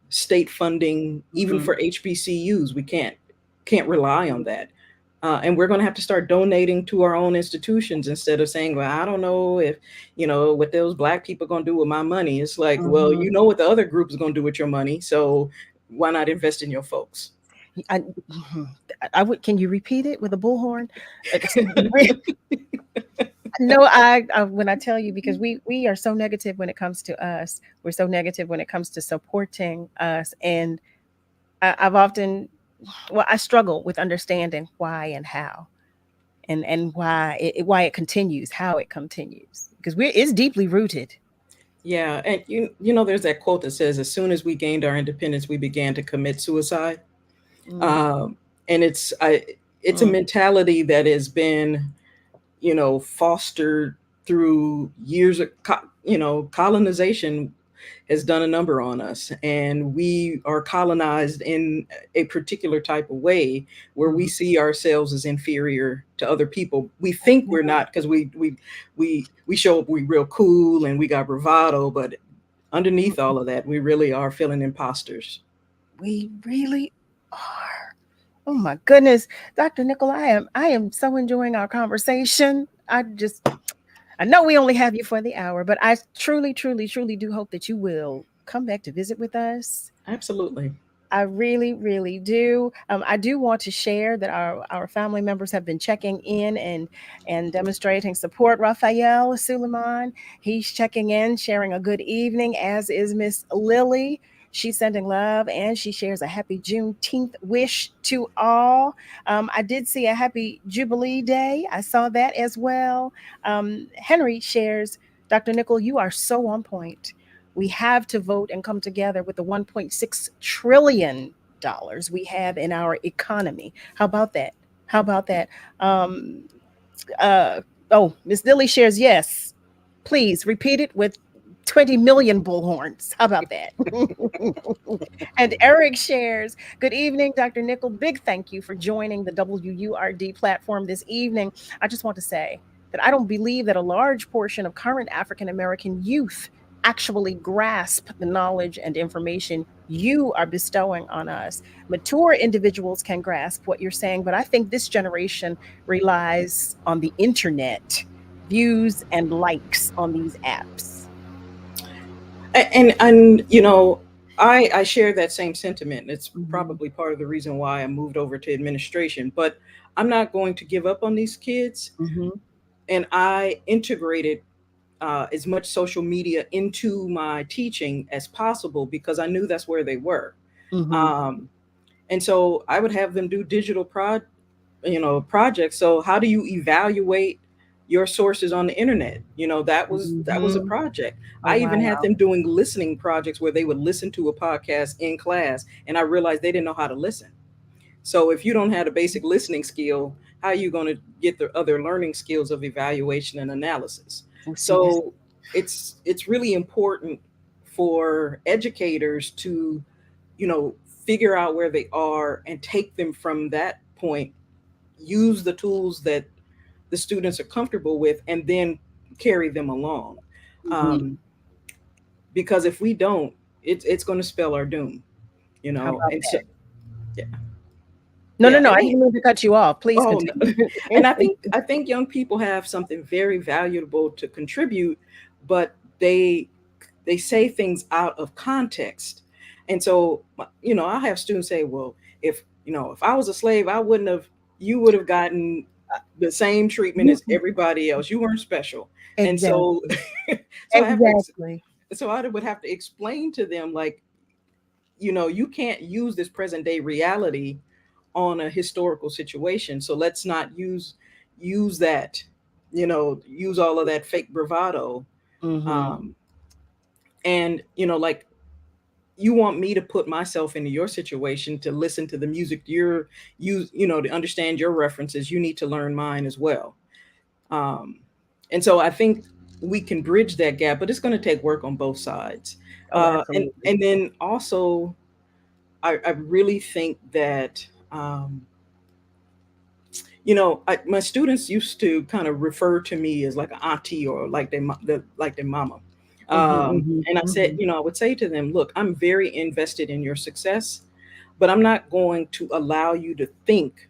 state funding, even for HBCUs. We can't rely on that. And we're going to have to start donating to our own institutions instead of saying, well, I don't know if, what those Black people are going to do with my money. It's like, well, you know what the other group is going to do with your money. So why not invest in your folks? I would. Can you repeat it with a bullhorn? No, I when I tell you, because we are so negative when it comes to us. We're so negative when it comes to supporting us, and I've often, I struggle with understanding why and how, and why it continues, how it continues, because it's deeply rooted. Yeah, and there's that quote that says, "As soon as we gained our independence, we began to commit suicide." And it's a mentality that has been, fostered through years of, colonization has done a number on us, and we are colonized in a particular type of way where we see ourselves as inferior to other people. We think we're not because we show up, we real cool and we got bravado, but underneath all of that, we really are feeling imposters. We really are. Oh my goodness, Dr. Nicol, I am so enjoying our conversation. I know we only have you for the hour, but I truly, truly, truly do hope that you will come back to visit with us. Absolutely. I really, really do. I do want to share that our family members have been checking in and demonstrating support. Raphael Suleiman, he's checking in, sharing a good evening, as is Miss Lily. She's sending love, and she shares a happy Juneteenth wish to all. I did see a happy Jubilee Day. I saw that as well. Henry shares, Dr. Nicol, you are so on point. We have to vote and come together with the $1.6 trillion we have in our economy. How about that? How about that? Miss Lily shares, yes. Please repeat it with 20 million bullhorns. How about that? And Eric shares, good evening, Dr. Nicol. Big thank you for joining the WURD platform this evening. I just want to say that I don't believe that a large portion of current African American youth actually grasp the knowledge and information you are bestowing on us. Mature individuals can grasp what you're saying, but I think this generation relies on the internet, views and likes on these apps. And I share that same sentiment. It's probably part of the reason why I moved over to administration, but I'm not going to give up on these kids. And I integrated as much social media into my teaching as possible because I knew that's where they were. And so I would have them do digital projects. So how do you evaluate your sources on the internet? That was a project. I even had them doing listening projects where they would listen to a podcast in class, and I realized they didn't know how to listen. So if you don't have a basic listening skill, how are you going to get the other learning skills of evaluation and analysis? So it's really important for educators to, figure out where they are and take them from that point, use the tools that the students are comfortable with, and then carry them along. Because if we don't, it's going to spell our doom, How about and that? so, yeah. No, I didn't mean to cut you off. Please Oh, continue. no. And I think young people have something very valuable to contribute, but they say things out of context. And so, I have students say, well, if I was a slave, you would have gotten the same treatment as everybody else. You weren't special. And so, I would have to explain to them, like, you can't use this present day reality on a historical situation. So let's not use that, use all of that fake bravado. And, like, you want me to put myself into your situation, to listen to the music to understand your references. You need to learn mine as well. And so I think we can bridge that gap, but it's going to take work on both sides. And then also, I really think that, my students used to kind of refer to me as like an auntie, or like their mama. And I said, I would say to them, look, I'm very invested in your success, but I'm not going to allow you to think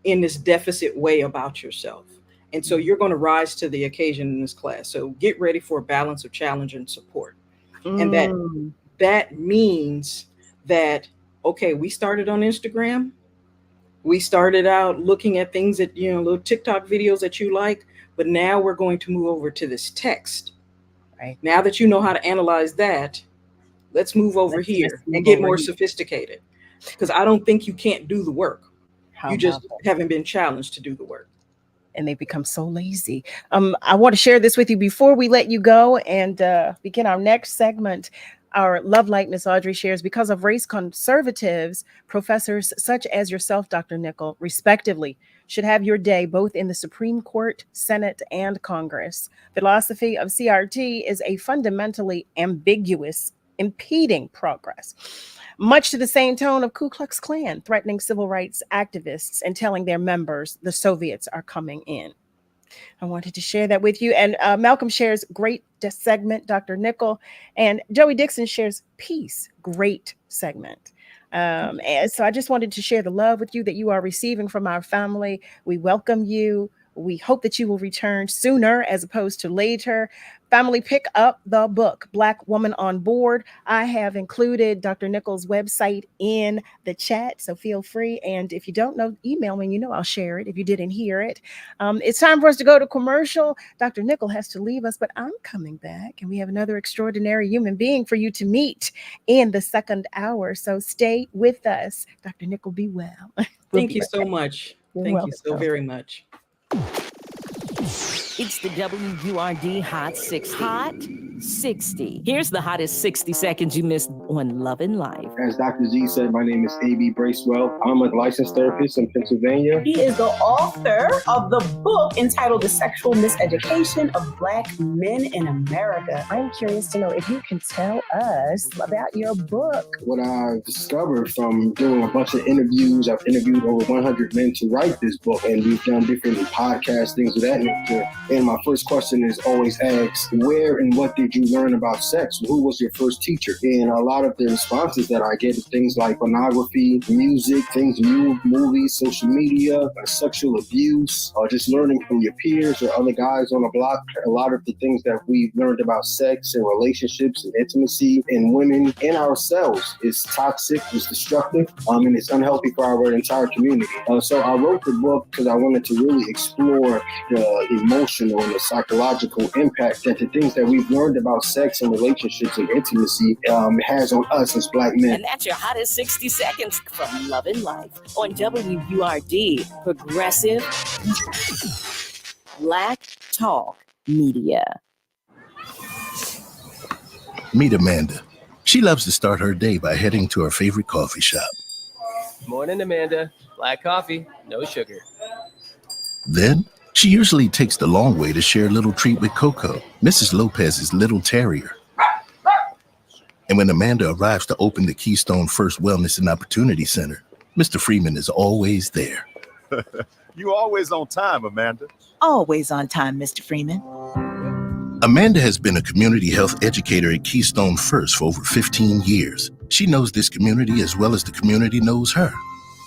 in this deficit way about yourself. And so you're going to rise to the occasion in this class. So get ready for a balance of challenge and support. And that means that, okay, we started on Instagram. We started out looking at things that, little TikTok videos that you like, but now we're going to move over to this text. Right. Now that you know how to analyze that, let's move over here and get more sophisticated. Because I don't think you can't do the work. You just haven't been challenged to do the work. And they become so lazy. I want to share this with you before we let you go and begin our next segment. Our Love Light, Miss Audrey shares, because of race conservatives, professors such as yourself, Dr. Nicol, respectively, should have your day both in the Supreme Court, Senate, and Congress. Philosophy of CRT is a fundamentally ambiguous, impeding progress, much to the same tone of Ku Klux Klan threatening civil rights activists and telling their members the Soviets are coming in. I wanted to share that with you. And Malcolm shares great segment, Dr. Nicol, and Joey Dixon shares peace, great segment. And so I just wanted to share the love with you that you are receiving from our family. We welcome you. We hope that you will return sooner as opposed to later. Family, pick up the book, Black Woman on Board. I have included Dr. Nicol's website in the chat, so feel free. And if you don't know, email me, I'll share it if you didn't hear it. It's time for us to go to commercial. Dr. Nicol has to leave us, but I'm coming back, and we have another extraordinary human being for you to meet in the second hour. So stay with us. Dr. Nicol, be well. Thank you so much. Thank you so very much. It's the WURD Hot 60. Hot 60. Here's the hottest 60 seconds you missed on Love and Life. As Dr. Z said, my name is A.B. Bracewell. I'm a licensed therapist in Pennsylvania. He is the author of the book entitled The Sexual Miseducation of Black Men in America. I'm curious to know if you can tell us about your book. What I've discovered from doing a bunch of interviews, I've interviewed over 100 men to write this book, and we've done different podcasts, things of that nature. And my first question is always asked, where and what did you learn about sex? Who was your first teacher? And a lot of the responses that I get is things like pornography, music, movies, social media, sexual abuse, or just learning from your peers or other guys on the block. A lot of the things that we've learned about sex and relationships and intimacy and women and ourselves is toxic, is destructive, and it's unhealthy for our entire community. So I wrote the book because I wanted to really explore the emotional and the psychological impact that the things that we've learned about sex and relationships and intimacy has on us as Black men. And that's your hottest 60 seconds from Love and Life on WURD, Progressive Black Talk Media. Meet Amanda. She loves to start her day by heading to her favorite coffee shop. Morning, Amanda. Black coffee, no sugar. Then, she usually takes the long way to share a little treat with Coco, Mrs. Lopez's little terrier. And when Amanda arrives to open the Keystone First Wellness and Opportunity Center, Mr. Freeman is always there. You always on time, Amanda. Always on time, Mr. Freeman. Amanda has been a community health educator at Keystone First for over 15 years. She knows this community as well as the community knows her.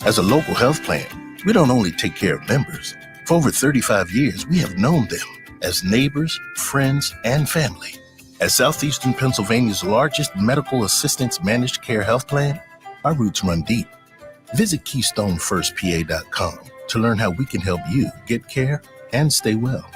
As a local health plan, we don't only take care of members. For over 35 years, we have known them as neighbors, friends, and family. As Southeastern Pennsylvania's largest medical assistance managed care health plan, our roots run deep. Visit KeystoneFirstPA.com to learn how we can help you get care and stay well.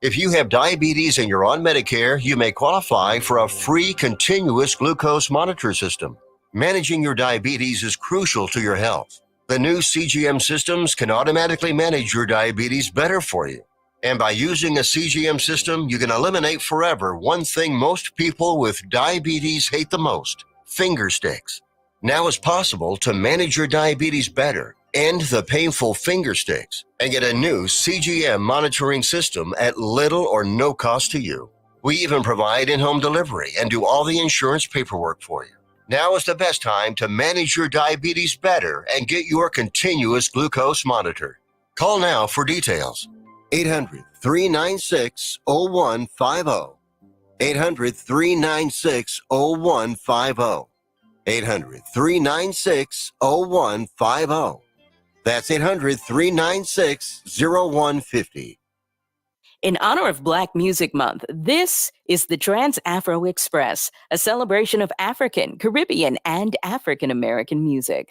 If you have diabetes and you're on Medicare, you may qualify for a free continuous glucose monitor system. Managing your diabetes is crucial to your health. The new CGM systems can automatically manage your diabetes better for you. And by using a CGM system, you can eliminate forever one thing most people with diabetes hate the most: finger sticks. Now it's possible to manage your diabetes better, end the painful finger sticks, and get a new CGM monitoring system at little or no cost to you. We even provide in-home delivery and do all the insurance paperwork for you. Now is the best time to manage your diabetes better and get your continuous glucose monitor. Call now for details. 800-396-0150. 800-396-0150. 800-396-0150. That's 800-396-0150. In honor of Black Music Month, this is the Trans-Afro Express, a celebration of African, Caribbean, and African American music.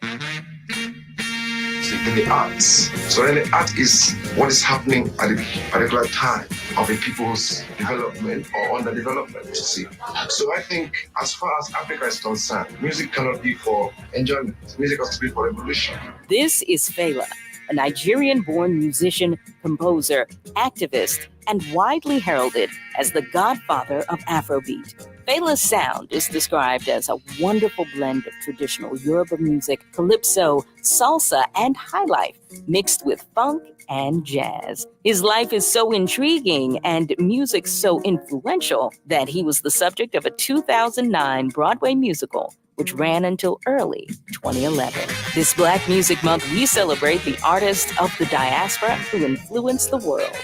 In the arts. So then the art is what is happening at a particular time of a people's development or underdevelopment, you see. So I think as far as Africa is concerned, music cannot be for enjoyment. Music has to be for evolution. This is Fela, a Nigerian-born musician, composer, activist, and widely heralded as the godfather of Afrobeat. Fela's sound is described as a wonderful blend of traditional Yoruba music, calypso, salsa, and highlife, mixed with funk and jazz. His life is so intriguing and music so influential that he was the subject of a 2009 Broadway musical, which ran until early 2011. This Black Music Month, we celebrate the artists of the diaspora who influenced the world.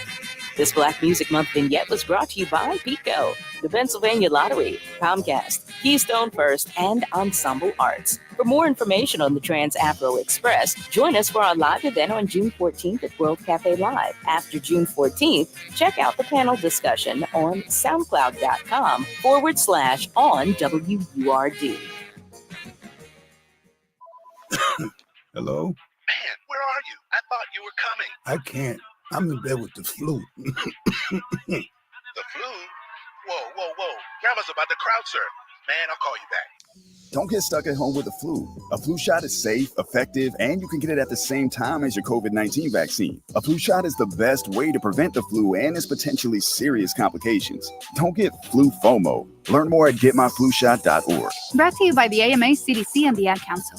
This Black Music Month vignette was brought to you by PICO, the Pennsylvania Lottery, Comcast, Keystone First, and Ensemble Arts. For more information on the Trans-Afro Express, join us for our live event on June 14th at World Cafe Live. After June 14th, check out the panel discussion on soundcloud.com/on WURD. Hello? Man, where are you? I thought you were coming. I can't. I'm in bed with the flu. The flu? Whoa. Grandma's about to crowd surf. Man, I'll call you back. Don't get stuck at home with the flu. A flu shot is safe, effective, and you can get it at the same time as your COVID-19 vaccine. A flu shot is the best way to prevent the flu and its potentially serious complications. Don't get flu FOMO. Learn more at getmyflushot.org. Brought to you by the AMA, CDC, and the Ad Council.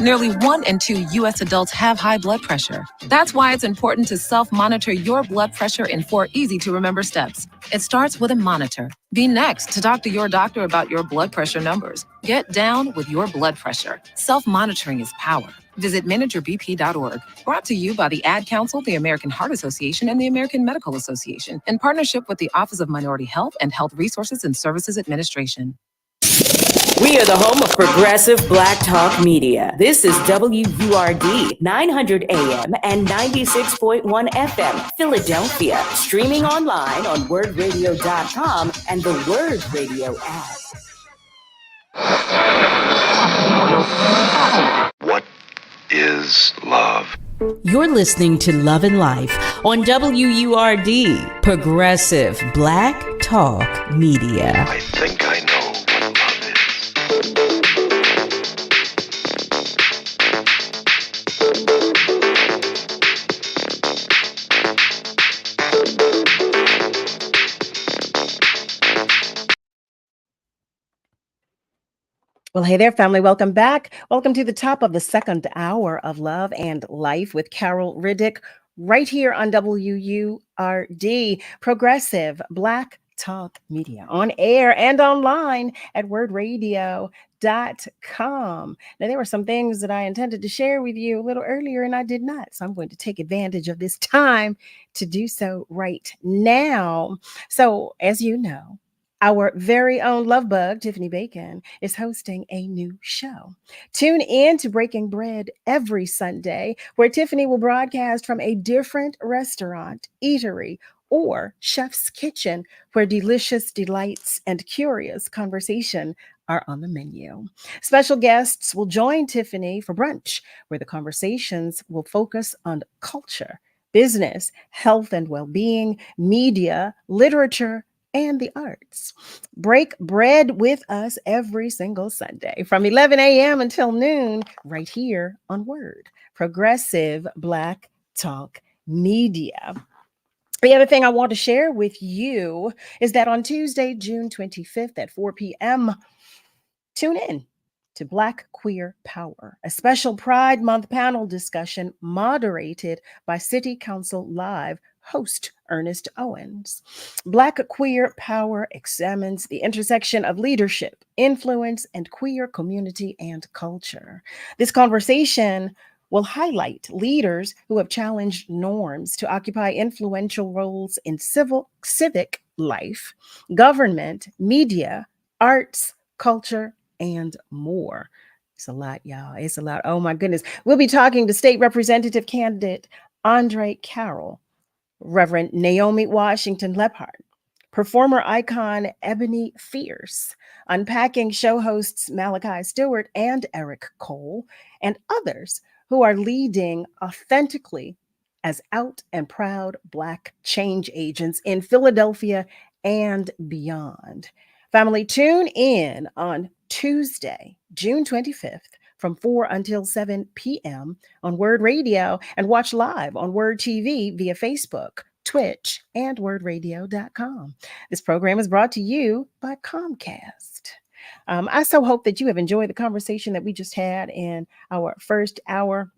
Nearly 1 in 2 U.S. adults have high blood pressure. That's why it's important to self-monitor your blood pressure in 4 easy-to-remember steps. It starts with a monitor. Be next to talk to your doctor about your blood pressure numbers. Get down with your blood pressure. Self-monitoring is power. Visit managerbp.org. Brought to you by the Ad Council, the American Heart Association, and the American Medical Association, in partnership with the Office of Minority Health and Health Resources and Services Administration. We are the home of progressive Black Talk Media. This is WURD 900 AM and 96.1 FM, Philadelphia. Streaming online on wordradio.com and the Word Radio app. What is love? You're listening to Love and Life on WURD, Progressive Black Talk Media. I think I know. Well, hey there, family. Welcome back. Welcome to the top of the second hour of Love and Life with Carol Riddick, right here on WURD, Progressive Black Talk Media, on air and online at wordradio.com. Now, there were some things that I intended to share with you a little earlier, and I did not. So I'm going to take advantage of this time to do so right now. So, as you know, our very own love bug, Tiffany Bacon, is hosting a new show. Tune in to Breaking Bread every Sunday, where Tiffany will broadcast from a different restaurant, eatery, or chef's kitchen, where delicious delights and curious conversation are on the menu. Special guests will join Tiffany for brunch, where the conversations will focus on culture, business, health and well-being, media, literature, and the arts. Break bread with us every single Sunday from 11 a.m. until noon, right here on Word, Progressive Black Talk Media. The other thing I want to share with you is that on Tuesday, June 25th at 4 p.m., tune in to Black Queer Power, a special Pride Month panel discussion moderated by City Council Live host Ernest Owens. Black Queer Power examines the intersection of leadership, influence, and queer community and culture. This conversation will highlight leaders who have challenged norms to occupy influential roles in civic life, government, media, arts, culture, and more. It's a lot, y'all. It's a lot. Oh my goodness. We'll be talking to state representative candidate Andre Carroll, Reverend Naomi Washington Lephart, performer icon Ebony Fierce, unpacking show hosts Malachi Stewart and Eric Cole, and others who are leading authentically as out and proud Black change agents in Philadelphia and beyond. Family, tune in on Tuesday, June 25th from 4 until 7 p.m. on Word Radio and watch live on Word TV via Facebook, Twitch, and wordradio.com. This program is brought to you by Comcast. I so hope that you have enjoyed the conversation that we just had in our first hour.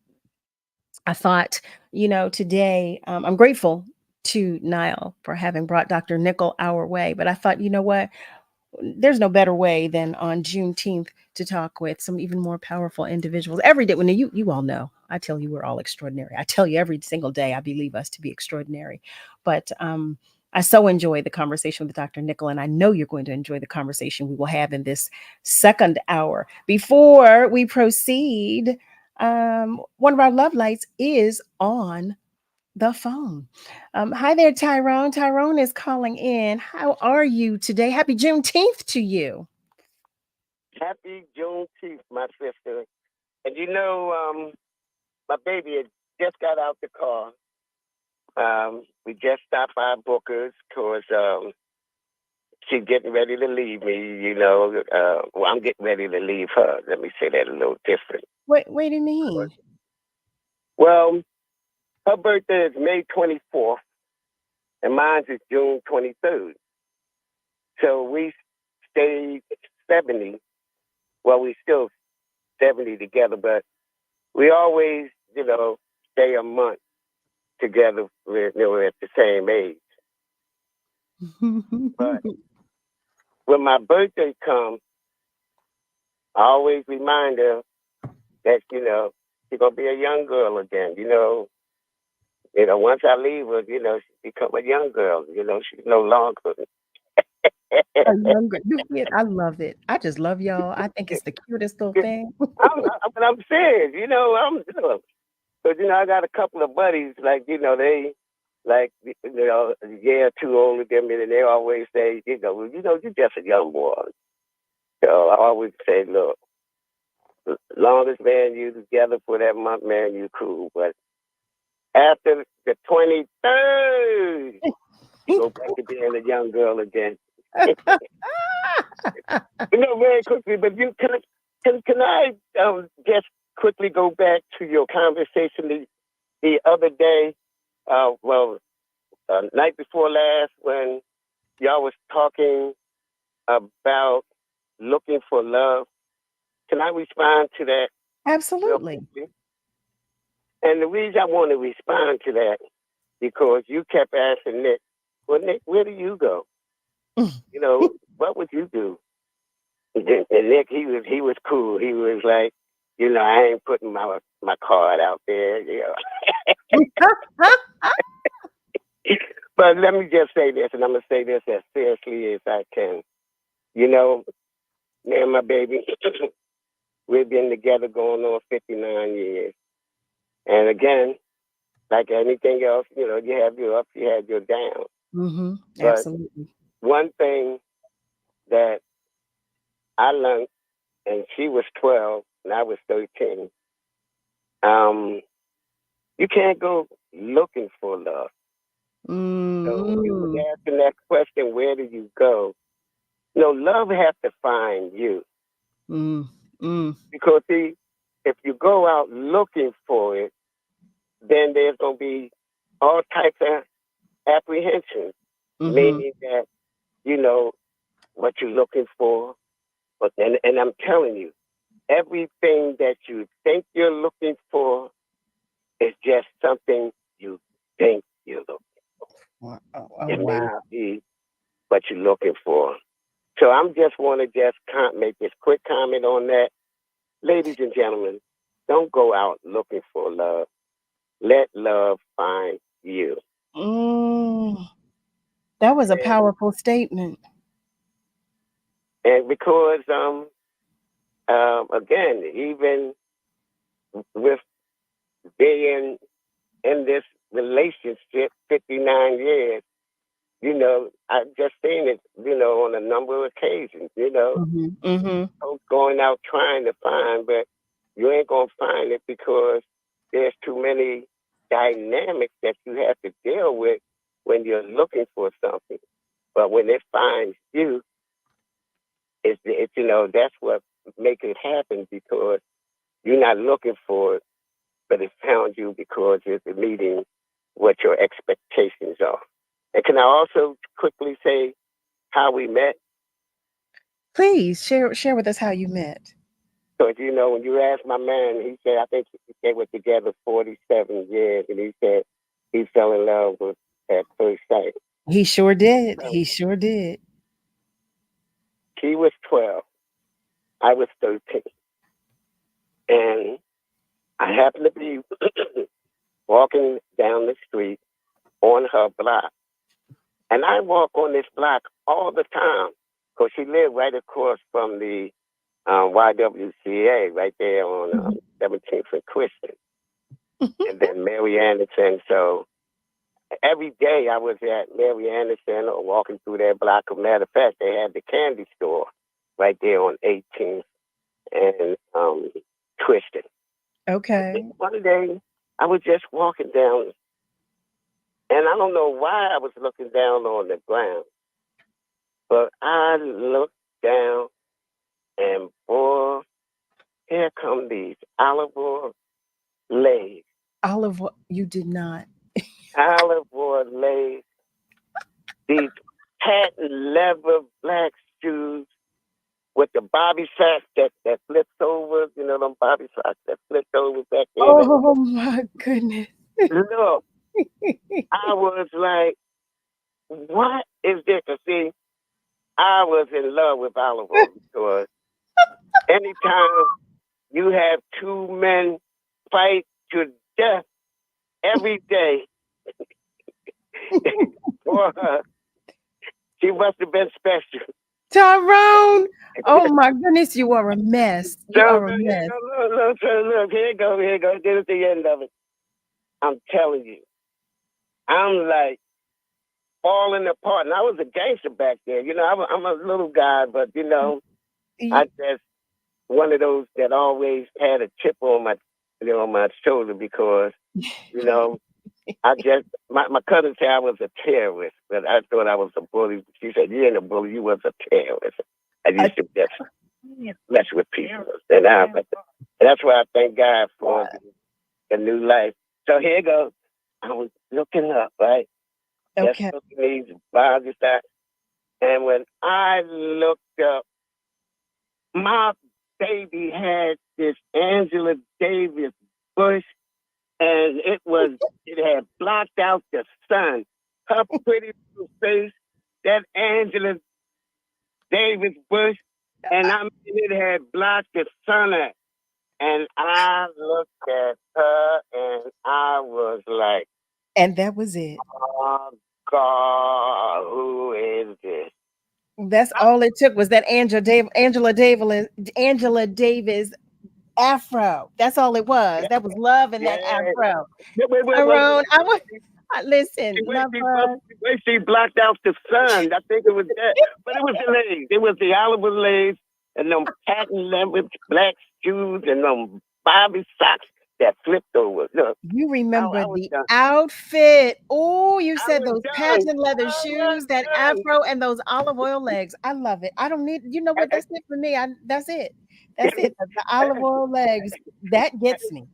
I thought, today I'm grateful to Niall for having brought Dr. Nicol our way, but I thought, you know what? There's no better way than on Juneteenth to talk with some even more powerful individuals every day. When you all know, I tell you we're all extraordinary. I tell you every single day I believe us to be extraordinary. But I so enjoyed the conversation with Dr. Nicol, and I know you're going to enjoy the conversation we will have in this second hour. Before we proceed, one of our love lights is on the phone. Hi there, Tyrone. Tyrone is calling in. How are you today? Happy Juneteenth to you. Happy Juneteenth, my sister. And my baby had just got out the car. We just stopped by Booker's because she's getting ready to leave me, I'm getting ready to leave her. Let me say that a little different. What do you mean? Well, her birthday is May 24th, and mine is June 23rd. So we stayed 70. Well, we still 70 together, but we always, stay a month together. We're at the same age. But when my birthday comes, I always remind her that, she's going to be a young girl again, once I leave her, she become a young girl. She's no longer. A young girl. I love it. I just love y'all. I think it's the cutest little thing. I'm serious. Because, I got a couple of buddies, they, a year or two older than me, and they always say, you're just a young boy. So I always say, look, longest, man, you together for that month, man, you cool. But after the 23rd, you go back to being a young girl again. Very quickly, but can I just quickly go back to your conversation the other day? Night before last, when y'all was talking about looking for love. Can I respond to that? Absolutely. And the reason I want to respond to that, because you kept asking Nick, well, Nick, where do you go? You know, what would you do? And Nick, he was cool. He was like, you know, I ain't putting my card out there. You know. But let me just say this, and I'm gonna say this as seriously as I can. You know, me and my baby, we've been together going on 59 years. And again, like anything else, you know, you have your ups, you have your downs. Mm-hmm. But Absolutely. one thing that I learned, and she was 12 and I was 13, you can't go looking for love. So you was asking that question, where do you go? You know, love has to find you. Because see, if you go out looking for it, then there's going to be all types of apprehensions, meaning that, you know, what you're looking for. But then, and I'm telling you, everything that you think you're looking for is just something you think you're looking for. It may not be what you're looking for. So I'm just want to just make this quick comment on that. Ladies and gentlemen, don't go out looking for love. Let love find you. That was a powerful statement. And because, again, even with being in this relationship 59 years, you know, I've just seen it, you know, on a number of occasions, you know, folks going out trying to find, but you ain't going to find it because there's too many dynamics that you have to deal with when you're looking for something. But when it finds you, it's you know, that's what makes it happen, because you're not looking for it, but it found you because it's meeting what your expectations are. And can I also quickly say how we met? Please share with us how you met. Because, you know, when you asked my man, he said, I think they were together 47 years, and he said he fell in love with at first sight. He sure did. He sure did. She was 12. I was 13. And I happened to be walking down the street on her block. And I walk on this block all the time, because she lived right across from the YWCA, right there on 17th and Christian. And then Mary Anderson. So every day I was at Mary Anderson or walking through that block. As a matter of fact, they had the candy store right there on 18th and Christian. Okay. One day I was just walking down, and I don't know why I was looking down on the ground, but I looked down, and boy, here come these olive oil legs. Olive oil, you did not. Olive oil legs. These patent leather black shoes with the bobby socks that flips over. You know them bobby socks that flipped over back there. Oh my goodness. Look, I was like, what is this? See, I was in love with olive oil, because anytime you have two men fight to death every day for her, she must have been special. Tyrone, oh my goodness, you are a mess. You are a mess. Look, here you go. This is the end of it. I'm telling you, I'm like falling apart. And I was a gangster back then. You know, I'm a little guy, but, you know, I just one of those that always had a chip on my, you know, on my shoulder, because, you know, I just, my cousin said I was a terrorist, but I thought I was a bully. She said, you ain't a bully, you was a terrorist. I used to just mess with people. And that's why I thank God for the new life. So here you go. I was looking up, right? Okay. Just looking these bodies that. And when I looked up, my baby had this Angela Davis bush, and it had blocked out the sun. Her pretty little face, that Angela Davis bush, and I mean, it had blocked the sun out. And I looked at her, and I was like, and that was it. oh, God, who is this? That's all it took was that Angela Davis afro. That's all it was. That was love in that afro. Tyrone, listen, She blocked out the sun. I think it was that. But it was the legs. It was the Oliver legs and them patent leather black shoes and them Bobby socks that flipped over. Look, you remember the outfit. Oh, you said those patent leather shoes, that afro, and those olive oil legs. I love it. I don't need, you know what? That's it for me. That's it. That's it. The olive oil legs. That gets me.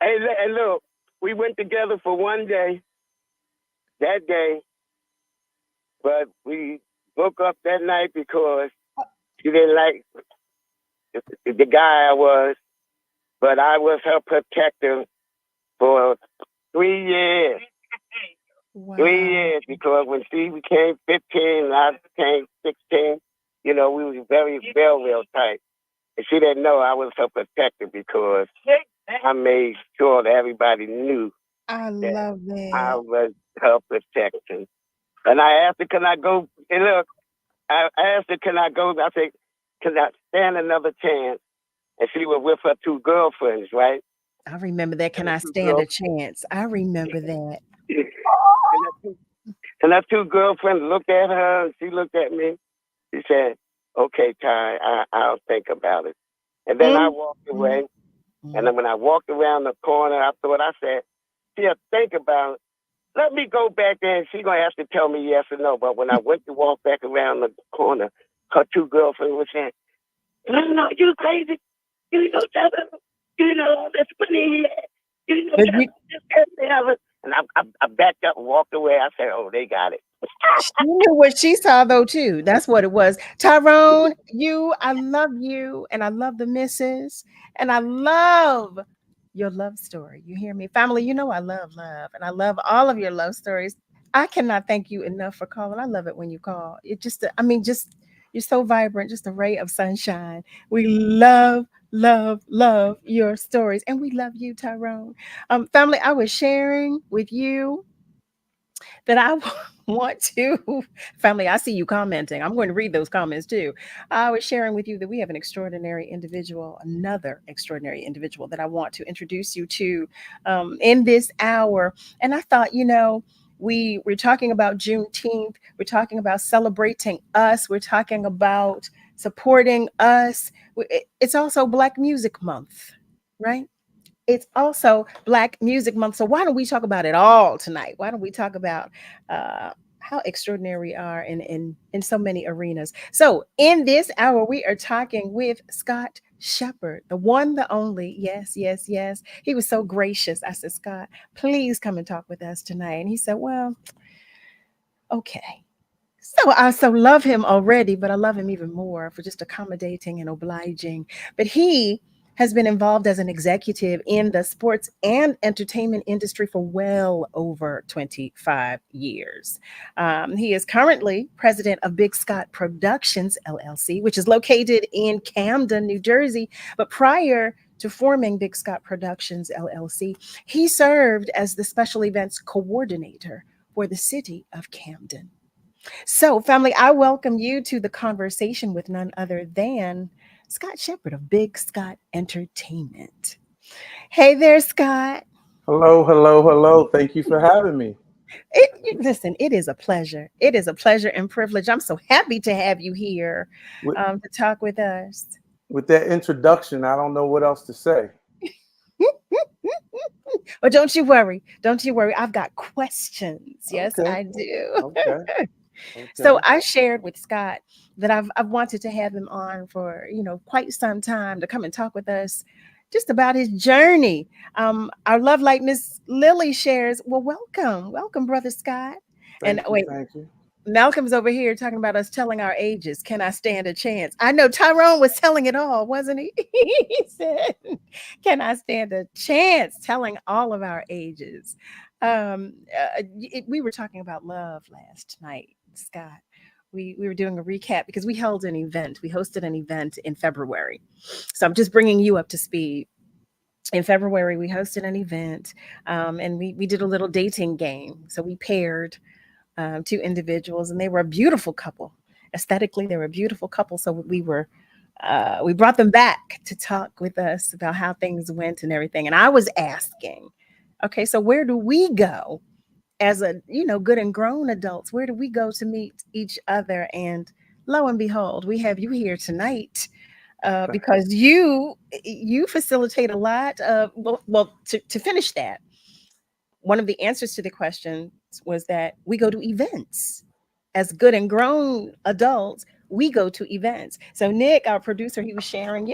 Hey, look, we went together for one day, that day, but we broke up that night because she didn't like the guy I was, but I was her protector for 3 years. Wow. 3 years, because when she became 15 and I became 16, you know, we was very, real tight. And she didn't know I was her protector because I made sure that everybody knew I love that I was her protector. And I asked her, can I go? And look, I asked her, can I go? I said, can I stand another chance? And she was with her two girlfriends, right? I remember that. Can I stand a chance? I remember that. And her two girlfriends looked at her and she looked at me. She said, okay, Ty, I'll think about it. And then I walked away. And then when I walked around the corner, I said, she'll think about it. Let me go back there and she's going to have to tell me yes or no. But when I went to walk back around the corner, her two girlfriends were saying, no, you crazy. You know, that's funny. You know, and I backed up and walked away. I said, oh, they got it. She knew what she saw, though, too. That's what it was. Tyrone, I love you, and I love the missus, and I love your love story. You hear me? Family, you know I love love, and I love all of your love stories. I cannot thank you enough for calling. I love it when you call. It just, you're so vibrant, just a ray of sunshine. We love your stories, and we love you, Tyrone. Family, I was sharing with you that I want to, family, I see you commenting. I'm going to read those comments too. I was sharing with you that we have another extraordinary individual that I want to introduce you to in this hour. And I thought, we're talking about Juneteenth. We're talking about celebrating us. We're talking about supporting us. It's also Black Music Month, right? It's also Black Music Month. So why don't we talk about it all tonight? Why don't we talk about how extraordinary we are in so many arenas? So in this hour, we are talking with Scott Shepherd, the one, the only. Yes. He was so gracious. I said, Scott, please come and talk with us tonight. And he said, well, okay. So I so love him already, but I love him even more for just accommodating and obliging. But he has been involved as an executive in the sports and entertainment industry for well over 25 years. He is currently president of Big Scott Productions, LLC, which is located in Camden, New Jersey. But prior to forming Big Scott Productions, LLC, he served as the special events coordinator for the city of Camden. So, family, I welcome you to the conversation with none other than Scott Shepherd of Big Scott Entertainment. Hey there, Scott. Hello. Thank you for having me. Listen, it is a pleasure. It is a pleasure and privilege. I'm so happy to have you here to talk with us. With that introduction, I don't know what else to say. But don't you worry. I've got questions. Yes, I do. Okay. So I shared with Scott that I've wanted to have him on for, quite some time to come and talk with us just about his journey. Our love light Miss Lily shares, well, welcome, brother Scott. Thank you. Malcolm's over here talking about us telling our ages. Can I stand a chance? I know Tyrone was telling it all, wasn't he? He said, can I stand a chance telling all of our ages? We were talking about love last night, Scott. We were doing a recap because we held an event. We hosted an event in February. So I'm just bringing you up to speed. In February, we hosted an event, and we did a little dating game. So we paired two individuals, and they were a beautiful couple. Aesthetically, they were a beautiful couple. So we brought them back to talk with us about how things went and everything. And I was asking, okay, so where do we go as good and grown adults? Where do we go to meet each other? And lo and behold, we have you here tonight. Because you facilitate a lot of to finish that. One of the answers to the question was that we go to events. As good and grown adults, we go to events. So Nick, our producer, he was sharing,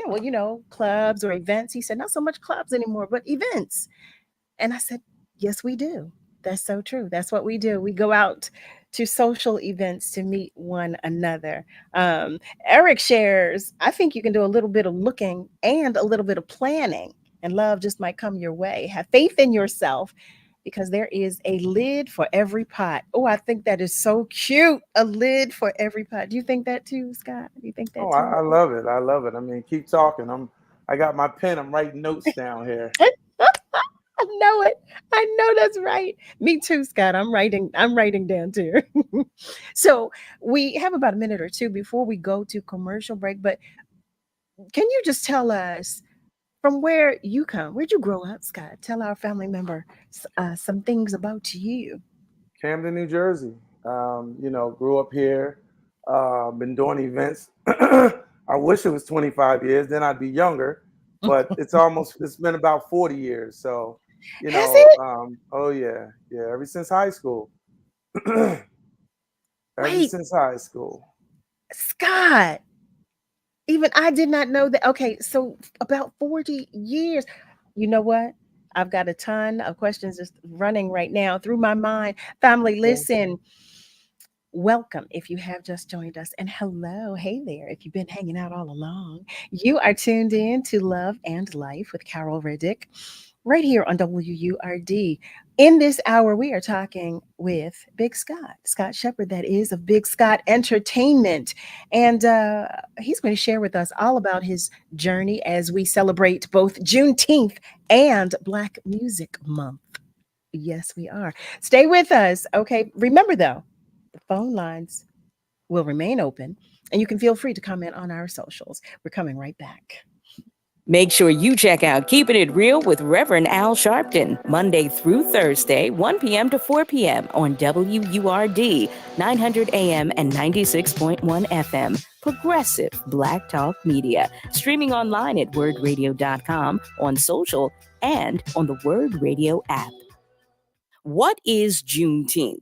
clubs or events. He said, not so much clubs anymore, but events. And I said, yes, we do. That's so true. That's what we do. We go out to social events to meet one another. Eric shares, I think you can do a little bit of looking and a little bit of planning, and love just might come your way. Have faith in yourself, because there is a lid for every pot. Oh, I think that is so cute. A lid for every pot. Do you think that too, Scott? Do you think that too? I love it. I love it. I mean, keep talking. I got my pen. I'm writing notes down here. I know it. I know that's right. Me too, Scott. I'm writing down too. So we have about a minute or two before we go to commercial break. But can you just tell us from where you come? Where'd you grow up, Scott? Tell our family member some things about you. Camden, New Jersey. Grew up here. Been doing events. I wish it was 25 years. Then I'd be younger. But it's been about 40 years. So, Has it? Oh yeah. Ever since high school. Since high school. Scott. Even I did not know that. Okay, so about 40 years. You know what? I've got a ton of questions just running right now through my mind. Family, listen. Welcome if you have just joined us. And hello, hey there, if you've been hanging out all along. You are tuned in to Love and Life with Carol Riddick, right here on WURD. In this hour, we are talking with Big Scott Shepard, that is, of Big Scott Entertainment. And he's going to share with us all about his journey as we celebrate both Juneteenth and Black Music Month. Yes, we are. Stay with us. Okay. Remember, though, the phone lines will remain open, and you can feel free to comment on our socials. We're coming right back. Make sure you check out Keeping It Real with Reverend Al Sharpton, Monday through Thursday, 1 p.m. to 4 p.m. on WURD, 900 AM and 96.1 FM. Progressive Black Talk Media. Streaming online at wordradio.com, on social, and on the Word Radio app. What is Juneteenth?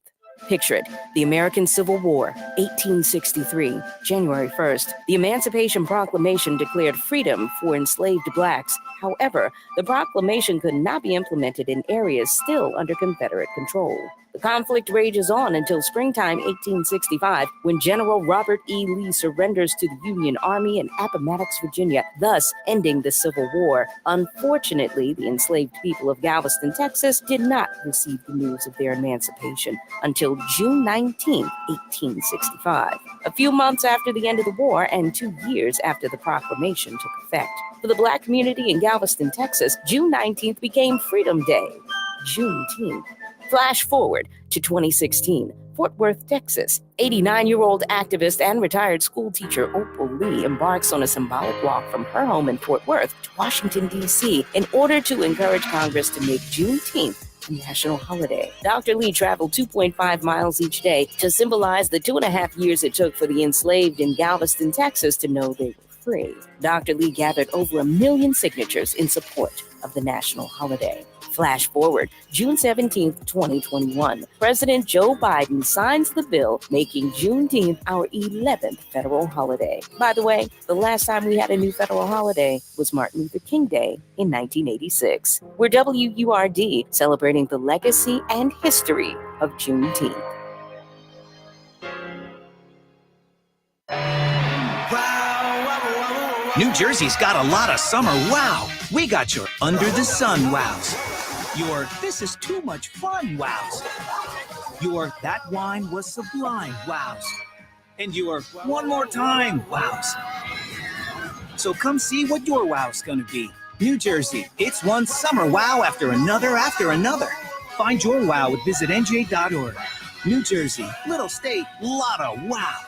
Picture it, the American Civil War, 1863, January 1st. The Emancipation Proclamation declared freedom for enslaved blacks. However, the proclamation could not be implemented in areas still under Confederate control. The conflict rages on until springtime 1865, when General Robert E. Lee surrenders to the Union Army in Appomattox, Virginia, thus ending the Civil War. Unfortunately, the enslaved people of Galveston, Texas, did not receive the news of their emancipation until June 19, 1865, a few months after the end of the war and 2 years after the proclamation took effect. For the Black community in Galveston, Texas, June 19th became Freedom Day, Juneteenth. Flash forward to 2016, Fort Worth, Texas. 89-year-old activist and retired school teacher Opal Lee embarks on a symbolic walk from her home in Fort Worth to Washington, D.C. in order to encourage Congress to make Juneteenth a national holiday. Dr. Lee traveled 2.5 miles each day to symbolize the 2.5 years it took for the enslaved in Galveston, Texas to know they were free. Dr. Lee gathered over 1 million signatures in support of the national holiday. Flash forward, June 17, 2021. President Joe Biden signs the bill making Juneteenth our 11th federal holiday. By the way, the last time we had a new federal holiday was Martin Luther King Day in 1986. We're WURD, celebrating the legacy and history of Juneteenth. New Jersey's got a lot of summer wow. We got your under the sun wows. Your this is too much fun wows. Your that wine was sublime wows. And your one more time wows. So come see what your wow's gonna be. New Jersey, it's one summer wow after another after another. Find your wow at visitnj.org. New Jersey, little state, lot of wow.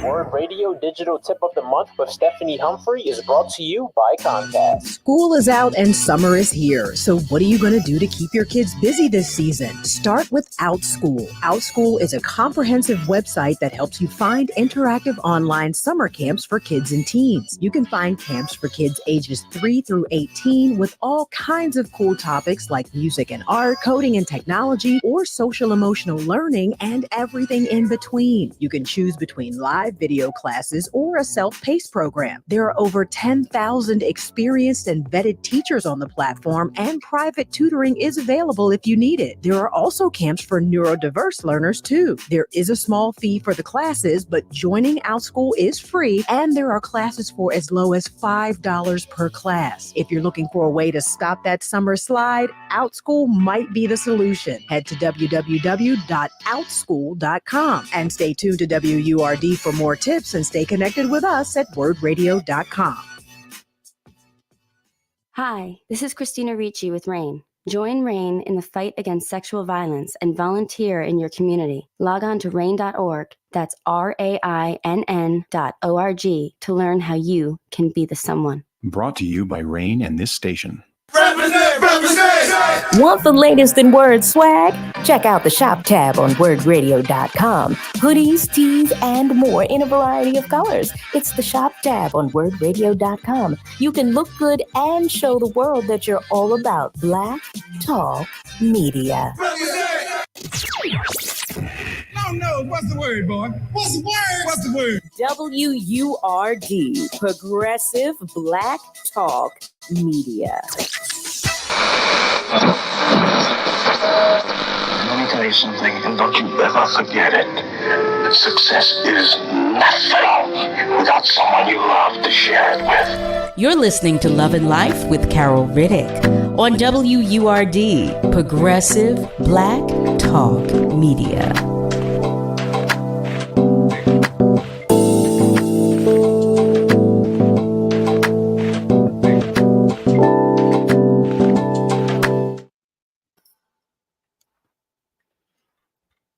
Word Radio Digital Tip of the Month with Stephanie Humphrey is brought to you by Comcast. School is out and summer is here. So what are you going to do to keep your kids busy this season? Start with OutSchool. OutSchool is a comprehensive website that helps you find interactive online summer camps for kids and teens. You can find camps for kids ages 3 through 18 with all kinds of cool topics like music and art, coding and technology, or social emotional learning, and everything in between. You can choose between live video classes or a self-paced program. There are over 10,000 experienced and vetted teachers on the platform, and private tutoring is available if you need it. There are also camps for neurodiverse learners too. There is a small fee for the classes, but joining OutSchool is free, and there are classes for as low as $5 per class. If you're looking for a way to stop that summer slide, OutSchool might be the solution. Head to www.outschool.com and stay tuned to WURD for more tips, and stay connected with us at wordradio.com. Hi, this is Christina Ricci with RAIN. Join RAIN in the fight against sexual violence and volunteer in your community. Log on to RAIN.org, that's RAINN.org, to learn how you can be the someone. Brought to you by RAIN and this station. Want the latest in word swag? Check out the shop tab on wordradio.com. Hoodies, tees, and more in a variety of colors. It's the shop tab on wordradio.com. You can look good and show the world that you're all about Black Talk Media. No, what's the word, boy? What's the word? What's the word? WURD, Progressive Black Talk Media. Let me tell you something, and don't you ever forget it. Success is nothing without someone you love to share it with. You're listening to Love and Life with Carol Riddick on WURD, Progressive Black Talk Media.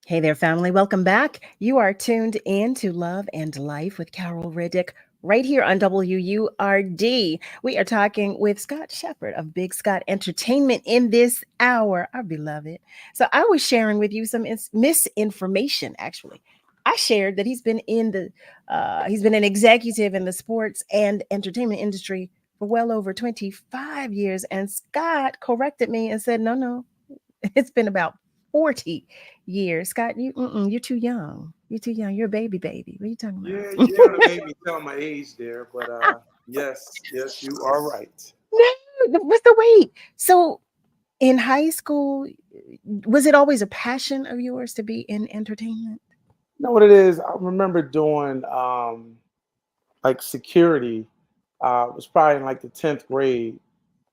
Hey there, family. Welcome back. You are tuned in to Love and Life with Carol Riddick right here on WURD. We are talking with Scott Shepard of Big Scott Entertainment in this hour, our beloved. So I was sharing with you some misinformation, actually. I shared that he's been an executive in the sports and entertainment industry for well over 25 years. And Scott corrected me and said, no, it's been about 40 years. Scott, you're too young. You're too young. You're a baby. What are you talking about? Yeah, you made me tell my age there, but yes, you are right. No, what's the wait? So in high school, was it always a passion of yours to be in entertainment? You know what it is? I remember doing like security. It was probably in like the 10th grade,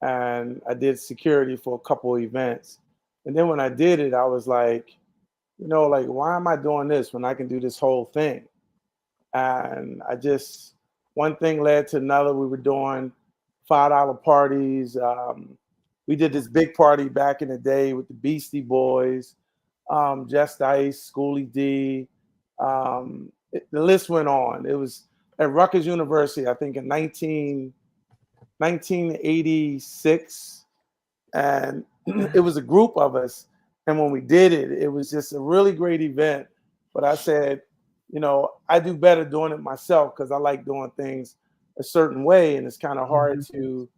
and I did security for a couple of events. And then when I did it, I was like, why am I doing this when I can do this whole thing? And one thing led to another. We were doing $5 parties. We did this big party back in the day with the Beastie Boys, Just Ice, Schoolie D. The list went on. It was at Rutgers University, I think in 1986. And it was a group of us. And when we did it, it was just a really great event. But I said, I do better doing it myself because I like doing things a certain way. And it's kind of hard to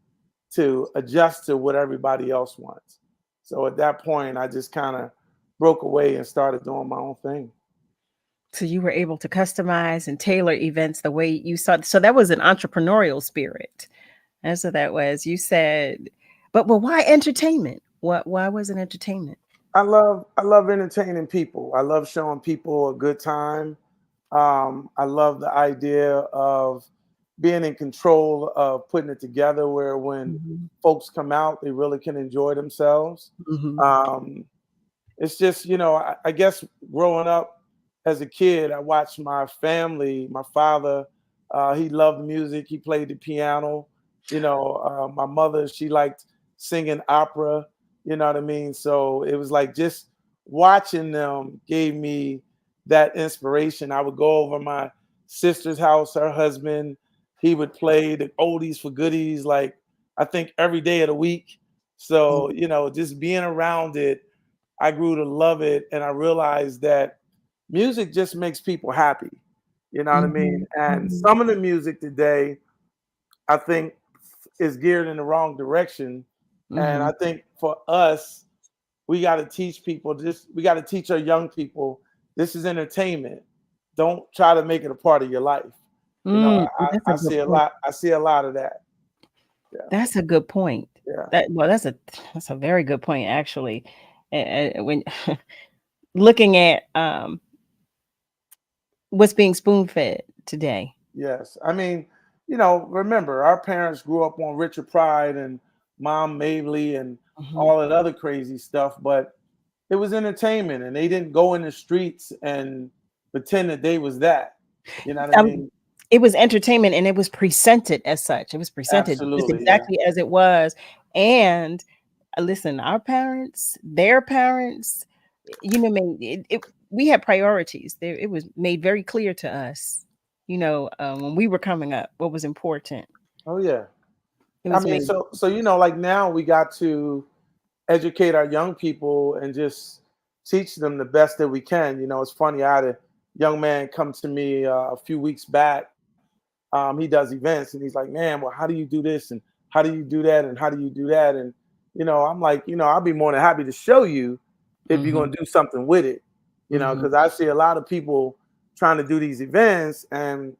adjust to what everybody else wants. So at that point, I just kind of broke away and started doing my own thing. So you were able to customize and tailor events the way you saw. So that was an entrepreneurial spirit. That's what that was. You said, but why entertainment? Why was it entertainment? I love entertaining people. I love showing people a good time. I love the idea of being in control of putting it together where when folks come out, they really can enjoy themselves. Um, it's just, I guess growing up as a kid, I watched my family, my father, he loved music. He played the piano. My mother, she liked singing opera, you know what I mean? So it was like just watching them gave me that inspiration. I would go over my sister's house, her husband, he would play the oldies for goodies, like I think every day of the week. So, just being around it, I grew to love it. And I realized that music just makes people happy. You know what I mean? And some of the music today, I think, is geared in the wrong direction. And I think for us, we got to teach people this. We got to teach our young people this is entertainment. Don't try to make it a part of your life. I see a lot. I see a lot of that. Yeah. That's a good point. Yeah. That's a very good point, actually. When looking at what's being spoon fed today. Yes. I mean, remember, our parents grew up on Richard Pryor and Mom Mabley and all that other crazy stuff, but it was entertainment and they didn't go in the streets and pretend that they was that. You know what I mean? It was entertainment and it was presented as such. It was presented just exactly as it was. And listen, our parents, their parents, we had priorities. It was made very clear to us, when we were coming up, what was important. Oh yeah. I mean, so like now we got to educate our young people and just teach them the best that we can. It's funny. I had a young man come to me a few weeks back. He does events and he's like, man, well, how do you do this? And how do you do that? And how do you do that? And, I'm like, I'll be more than happy to show you if you're going to do something with it, because I see a lot of people trying to do these events and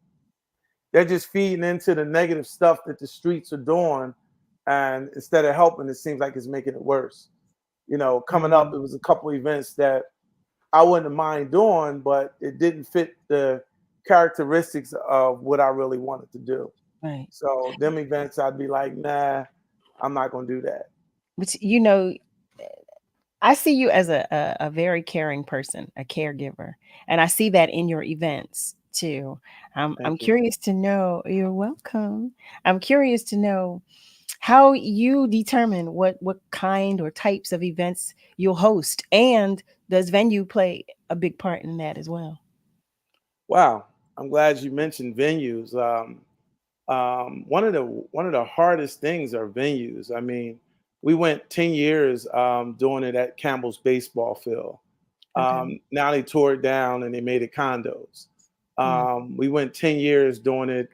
they're just feeding into the negative stuff that the streets are doing. And instead of helping, it seems like it's making it worse. Coming up, it was a couple events that I wouldn't mind doing, but it didn't fit the characteristics of what I really wanted to do. Right. So them events, I'd be like, nah, I'm not going to do that. But I see you as a very caring person, a caregiver, and I see that in your events too. I'm curious to know. You're welcome. I'm curious to know how you determine what kind or types of events you'll host, and does venue play a big part in that as well? Wow, I'm glad you mentioned venues. One of the hardest things are venues. I mean, we went 10 years doing it at Campbell's baseball field. Now they tore it down and they made it condos. We went 10 years doing it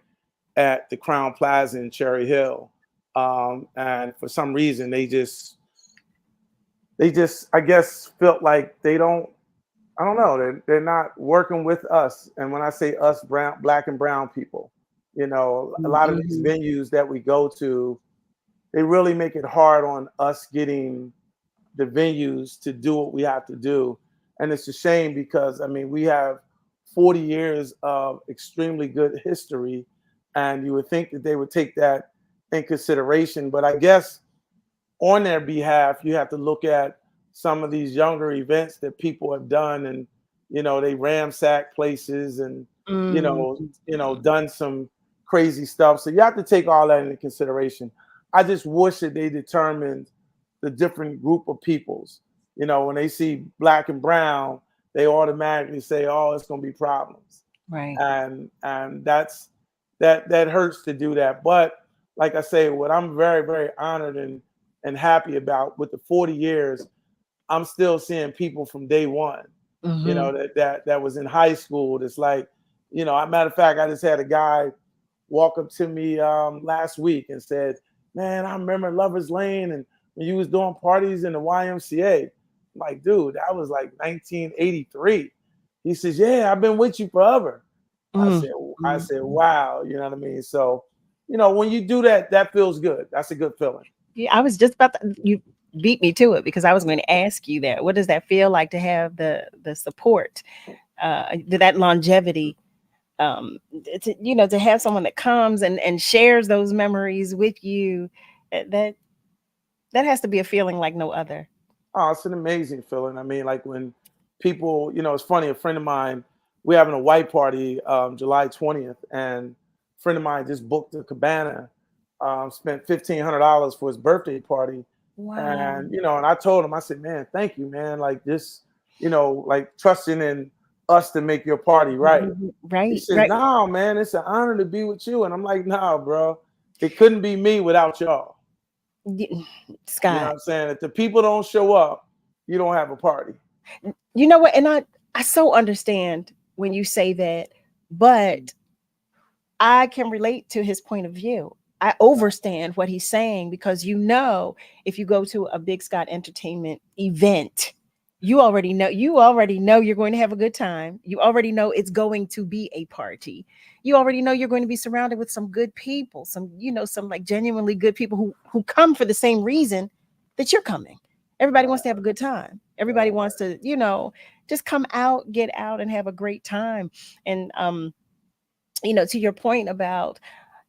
at the Crown Plaza in Cherry Hill. And for some reason, they just, I guess, felt like I don't know, they're not working with us. And when I say us, black and brown people, a lot of these venues that we go to, they really make it hard on us getting the venues to do what we have to do. And it's a shame because, we have 40 years of extremely good history, and you would think that they would take that in consideration. But I guess on their behalf, you have to look at some of these younger events that people have done, and they ransack places and done some crazy stuff. So you have to take all that into consideration. I just wish that they determined the different group of peoples. When they see black and brown, they automatically say, "Oh, it's going to be problems." Right. And that hurts to do that. But like I say, what I'm very, very honored and happy about with the 40 years, I'm still seeing people from day one. That was in high school. That's like, matter of fact, I just had a guy walk up to me last week and said, "Man, I remember Lover's Lane and when you was doing parties in the YMCA." I'm like, dude, that was like 1983. He says, "Yeah, I've been with you forever." I said, wow, you know what I mean? So, when you do that, that feels good. That's a good feeling. Yeah, I was just about to, you beat me to it because I was going to ask you that. What does that feel like to have the support, that longevity to have someone that comes and shares those memories with you, that has to be a feeling like no other. Oh, it's an amazing feeling. I mean, like when people, it's funny, a friend of mine, we're having a white party July 20th, and a friend of mine just booked a cabana, spent $1,500 for his birthday party. Wow. And, and I told him, I said, man, thank you, man. Like this, like trusting in us to make your party right. He Right, said, right. no, man, it's an honor to be with you. And I'm like, nah, bro, it couldn't be me without y'all. Scott. You know what I'm saying? If the people don't show up, you don't have a party. You know what? And I so understand when you say that, but I can relate to his point of view. I overstand what he's saying because if you go to a Big Scott Entertainment event, you already know you're going to have a good time. You already know it's going to be a party. You already know you're going to be surrounded with some good people, some like genuinely good people who come for the same reason that you're coming. Everybody wants to have a good time. Everybody wants to, just come out, get out and have a great time. And to your point about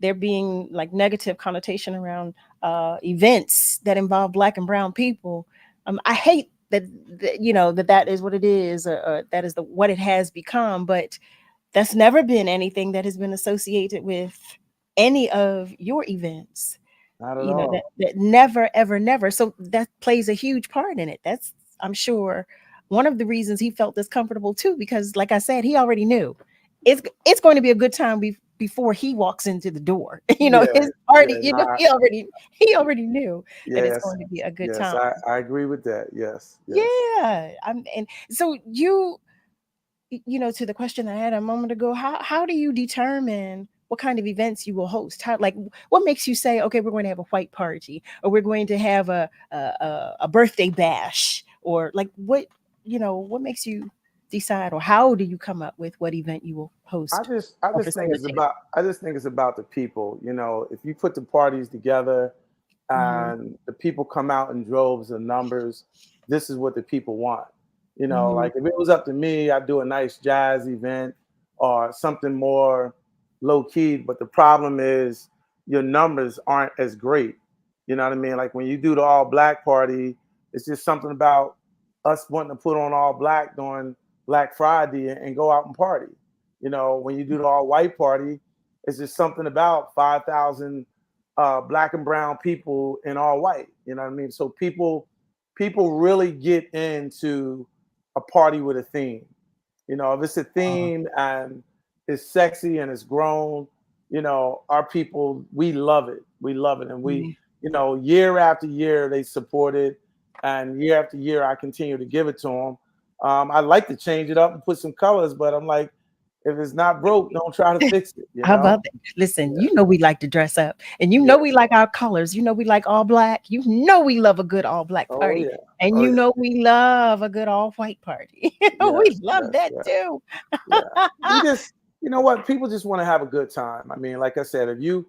there being like negative connotation around events that involve Black and brown people, I hate that that is what it is, or that is what it has become. But that's never been anything that has been associated with any of your events. Not at all. That never, ever, never. So that plays a huge part in it. That's, I'm sure, one of the reasons he felt this comfortable too, because like I said, he already knew it's going to be a good time before he walks into the door. His party, he already knew that it's going to be a good time. I agree with that. Yes. Yeah. And so to the question I had a moment ago, how do you determine what kind of events you will host? What makes you say, okay, we're going to have a white party, or we're going to have a birthday bash, or like what makes you decide, or how do you come up with what event you will host? I just think it's about the people. If you put the parties together and the people come out in droves and numbers, this is what the people want. Like if it was up to me, I'd do a nice jazz event or something more low key. But the problem is your numbers aren't as great. You know what I mean? Like when you do the all Black party, it's just something about us wanting to put on all Black during Black Friday and go out and party. When you do the all white party, it's just something about 5,000 Black and brown people in all white. You know what I mean? So people really get into a party with a theme. If it's a theme and it's sexy and it's grown, our people, we love it. We love it. And we, year after year, they support it. And year after year, I continue to give it to them. I like to change it up and put some colors, but I'm like, if it's not broke, don't try to fix it. How about that? Listen, we like to dress up, and we like our colors. We like all Black. We love a good all Black party, and we love a good all white party. We love that too. We just, what? People just want to have a good time. I mean, like I said, if you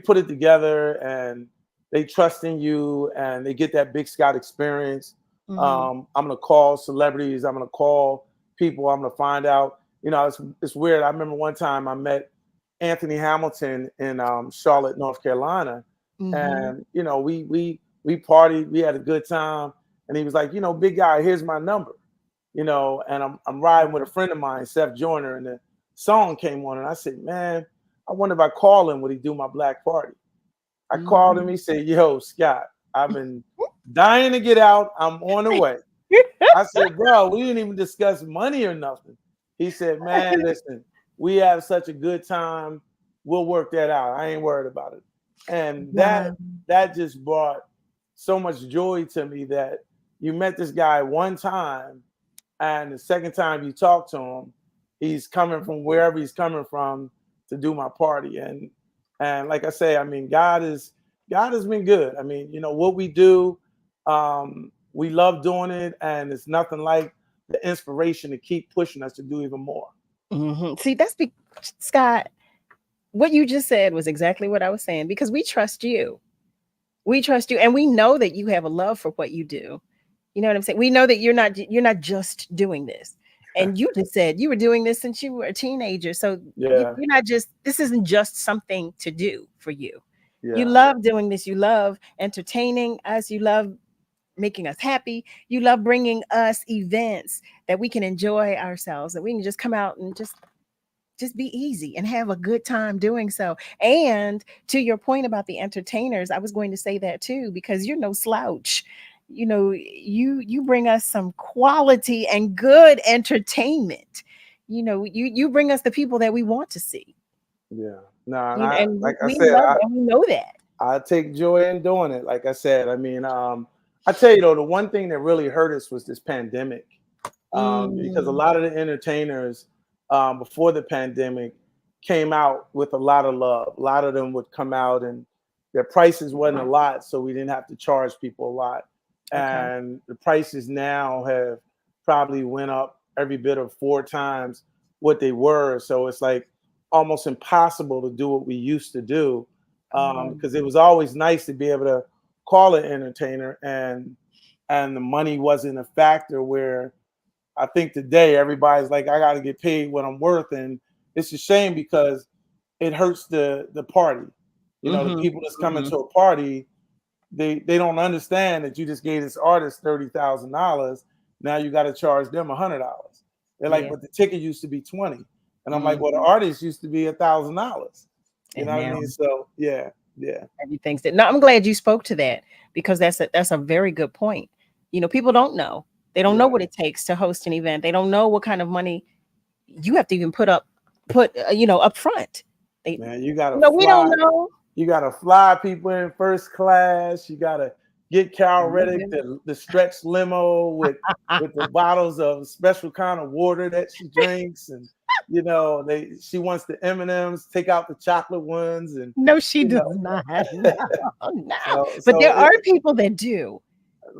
put it together and they trust in you and they get that Big Scott experience, I'm gonna call celebrities. I'm gonna call people. I'm gonna find out. It's weird. I remember one time I met Anthony Hamilton in Charlotte, North Carolina, and we partied. We had a good time, and he was like, big guy, here's my number, and I'm riding with a friend of mine, Seth Joyner, and the song came on, and I said, man, I wonder if I call him, would he do my Black party? I called him. He said, yo, Scott, I've been dying to get out. I'm on the way. I said, bro, we didn't even discuss money or nothing. He said, man, listen, we have such a good time. We'll work that out. I ain't worried about it. And that just brought so much joy to me that you met this guy one time, and the second time you talk to him, he's coming from wherever he's coming from to do my party. And like I say, I mean, God has been good. I mean, what we do, we love doing it, and it's nothing like the inspiration to keep pushing us to do even more. See, Scott, what you just said was exactly what I was saying, because we trust you. We trust you, and we know that you have a love for what you do. You know what I'm saying? We know that you're not just doing this. And you just said you were doing this since you were a teenager. So Yeah. you're not just, this isn't just something to do for you. Yeah. You love doing this. You love entertaining us. You love making us happy. You love bringing us events that we can enjoy ourselves, that we can just come out and just be easy and have a good time doing so. And to your point about the entertainers, I was going to say that too, because you're no slouch. You know, you bring us some quality and good entertainment. You know, you bring us the people that we want to see. Yeah. No, and You know, and like I we said, love it, and we know that. I take joy in doing it. Like I said, I mean, I tell you though, the one thing that really hurt us was this pandemic, because a lot of the entertainers before the pandemic came out with a lot of love. A lot of them would come out and their prices wasn't a lot, so we didn't have to charge people a lot. Okay. And the prices now have probably went up every bit of 4 times what they were. So it's like almost impossible to do what we used to do, because it was always nice to be able to call an entertainer and the money wasn't a factor. Where I think today everybody's like, I got to get paid what I'm worth, and it's a shame because it hurts the party. You know, the people that's coming to a party, they don't understand that you just gave this artist $30,000. Now you got to charge them $100. They're like, but the ticket used to be $20, and I'm like, well, the artist used to be $1,000. You know what I mean? So yeah. Everything's that. No, I'm glad you spoke to that, because that's a very good point. You know, people don't know. They don't know what it takes to host an event. They don't know what kind of money you have to even put up front. Man, you gotta we don't know. You gotta fly people in first class. You gotta get Carol Riddick the stretch limo with the bottles of special kind of water that she drinks, and you know, she wants the M&Ms, take out the chocolate ones, and no, she does not. No. But there are people that do.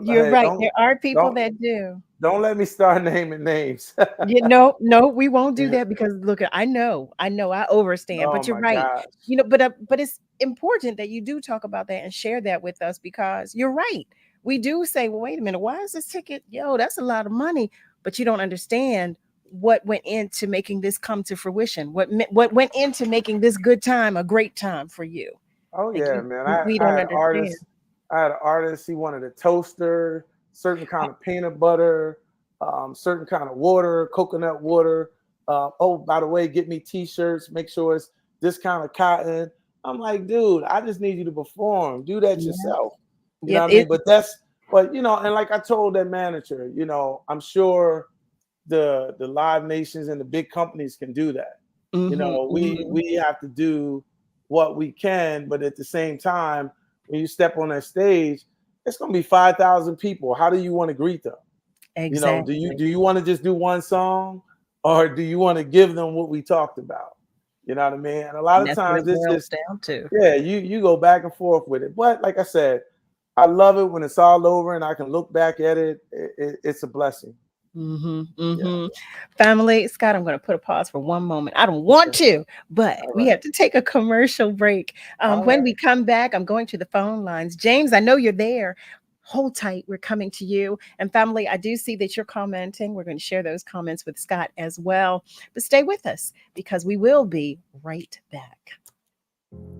You're right. There are people that do. Don't let me start naming names. No, we won't do that, because look, I know I overstand, but you're right. Gosh. You know, but it's important that you do talk about that and share that with us, because you're right. We do say, well, wait a minute, why is this ticket? That's a lot of money, but you don't understand what went into making this come to fruition. What went into making this good time a great time for you. Oh yeah, man. We don't understand. I had an artist. He wanted a toaster, certain kind of peanut butter, certain kind of water, coconut water. Oh, by the way, get me T-shirts. Make sure it's this kind of cotton. I'm like, dude, I just need you to perform. Do that yourself. You know what I mean? But you know, and like I told that manager, you know, I'm sure the Live Nations and the big companies can do that. You know, we have to do what we can, but at the same time, when you step on that stage, it's going to be 5,000 people. How do you want to greet them? Exactly. You know, do you want to just do one song, or do you want to give them what we talked about? You know what I mean? And a lot of times it's just down to. Yeah, you go back and forth with it. But like I said, I love it when it's all over and I can look back at it. It's a blessing. Family, Scott, I'm going to put a pause for one moment. I don't want to, but we have to take a commercial break. When we come back, I'm going to the phone lines. James, I know you're there. Hold tight. We're coming to you. And family, I do see that you're commenting. We're going to share those comments with Scott as well. But stay with us, because we will be right back.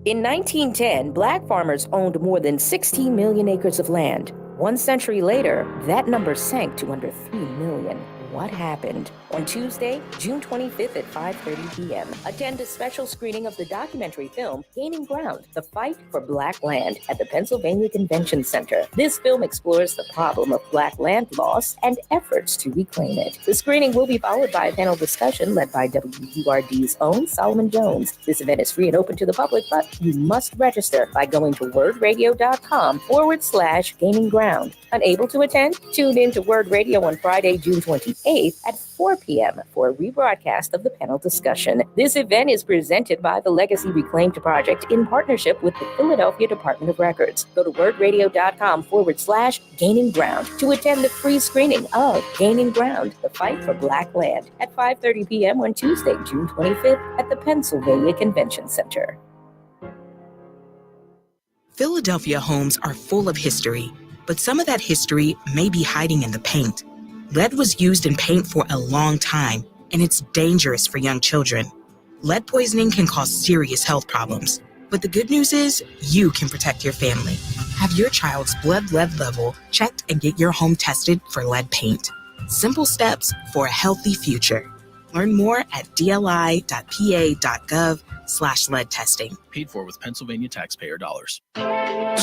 In 1910, Black farmers owned more than 16 million acres of land. 1 century later, that number sank to under 3 million. What happened? On Tuesday, June 25th at 5:30 p.m., attend a special screening of the documentary film Gaining Ground, The Fight for Black Land at the Pennsylvania Convention Center. This film explores the problem of Black land loss and efforts to reclaim it. The screening will be followed by a panel discussion led by WURD's own Solomon Jones. This event is free and open to the public, but you must register by going to wordradio.com/Gaining Ground. Unable to attend? Tune in to Word Radio on Friday, June 28th at 4 p.m. for a rebroadcast of the panel discussion. This event is presented by the Legacy Reclaimed Project in partnership with the Philadelphia Department of Records. Go to wordradio.com/Gaining Ground to attend the free screening of Gaining Ground, The Fight for Black Land at 5:30 p.m. on Tuesday, June 25th at the Pennsylvania Convention Center. Philadelphia homes are full of history, but some of that history may be hiding in the paint. Lead was used in paint for a long time, and it's dangerous for young children. Lead poisoning can cause serious health problems, but the good news is you can protect your family. Have your child's blood lead level checked and get your home tested for lead paint. Simple steps for a healthy future. Learn more at dli.pa.gov/lead testing. Paid for with Pennsylvania taxpayer dollars.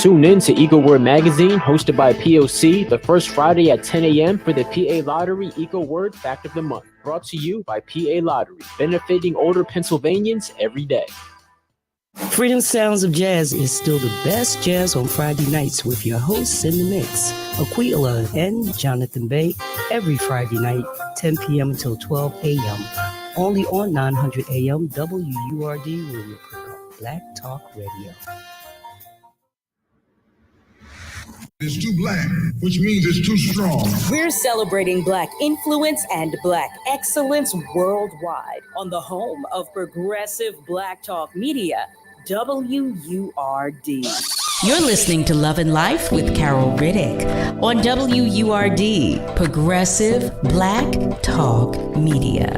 Tune in to Eagle Word Magazine, hosted by POC, the first Friday at 10 a.m. for the PA Lottery Eagle Word Fact of the Month. Brought to you by PA Lottery, benefiting older Pennsylvanians every day. Freedom Sounds of Jazz is still the best jazz on Friday nights with your hosts in the mix, Aquila and Jonathan Bay, every Friday night, 10 p.m. until 12 a.m. Only on 900 a.m. WURD, where we promote Black Talk Radio. It's too black, which means it's too strong. We're celebrating Black influence and Black excellence worldwide on the home of progressive Black Talk media, WURD. You're listening to Love and Life with Carol Riddick on WURD, Progressive Black Talk Media.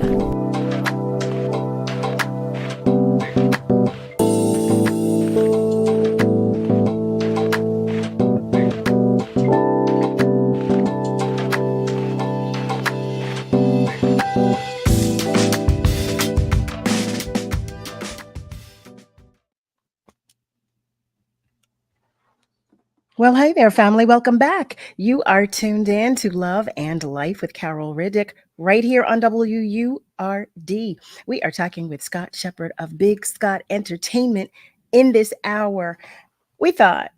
Well, hey there, family. Welcome back. You are tuned in to Love and Life with Carol Riddick right here on WURD. We are talking with Scott Shepard of Big Scott Entertainment in this hour. We thought,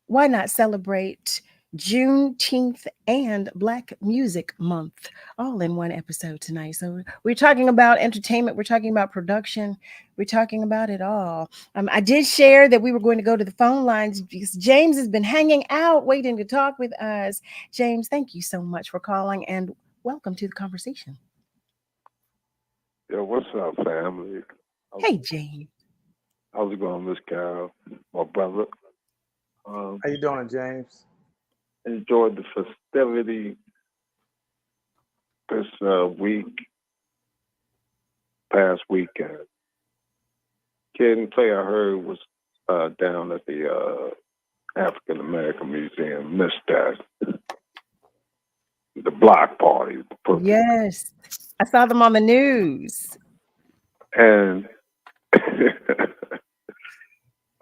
why not celebrate Juneteenth and Black Music Month all in one episode tonight? So we're talking about entertainment, we're talking about production, we're talking about it all. I did share that we were going to go to the phone lines because James has been hanging out waiting to talk with us. James, thank you so much for calling and welcome to the conversation. Yo, what's up, family? Hey, James. How's it going, Miss Carol? My brother. How you doing, James? Enjoyed the festivity this past weekend. Kid and Play, I heard, was down at the African American Museum. Missed that. The block party. Yes, I saw them on the news. And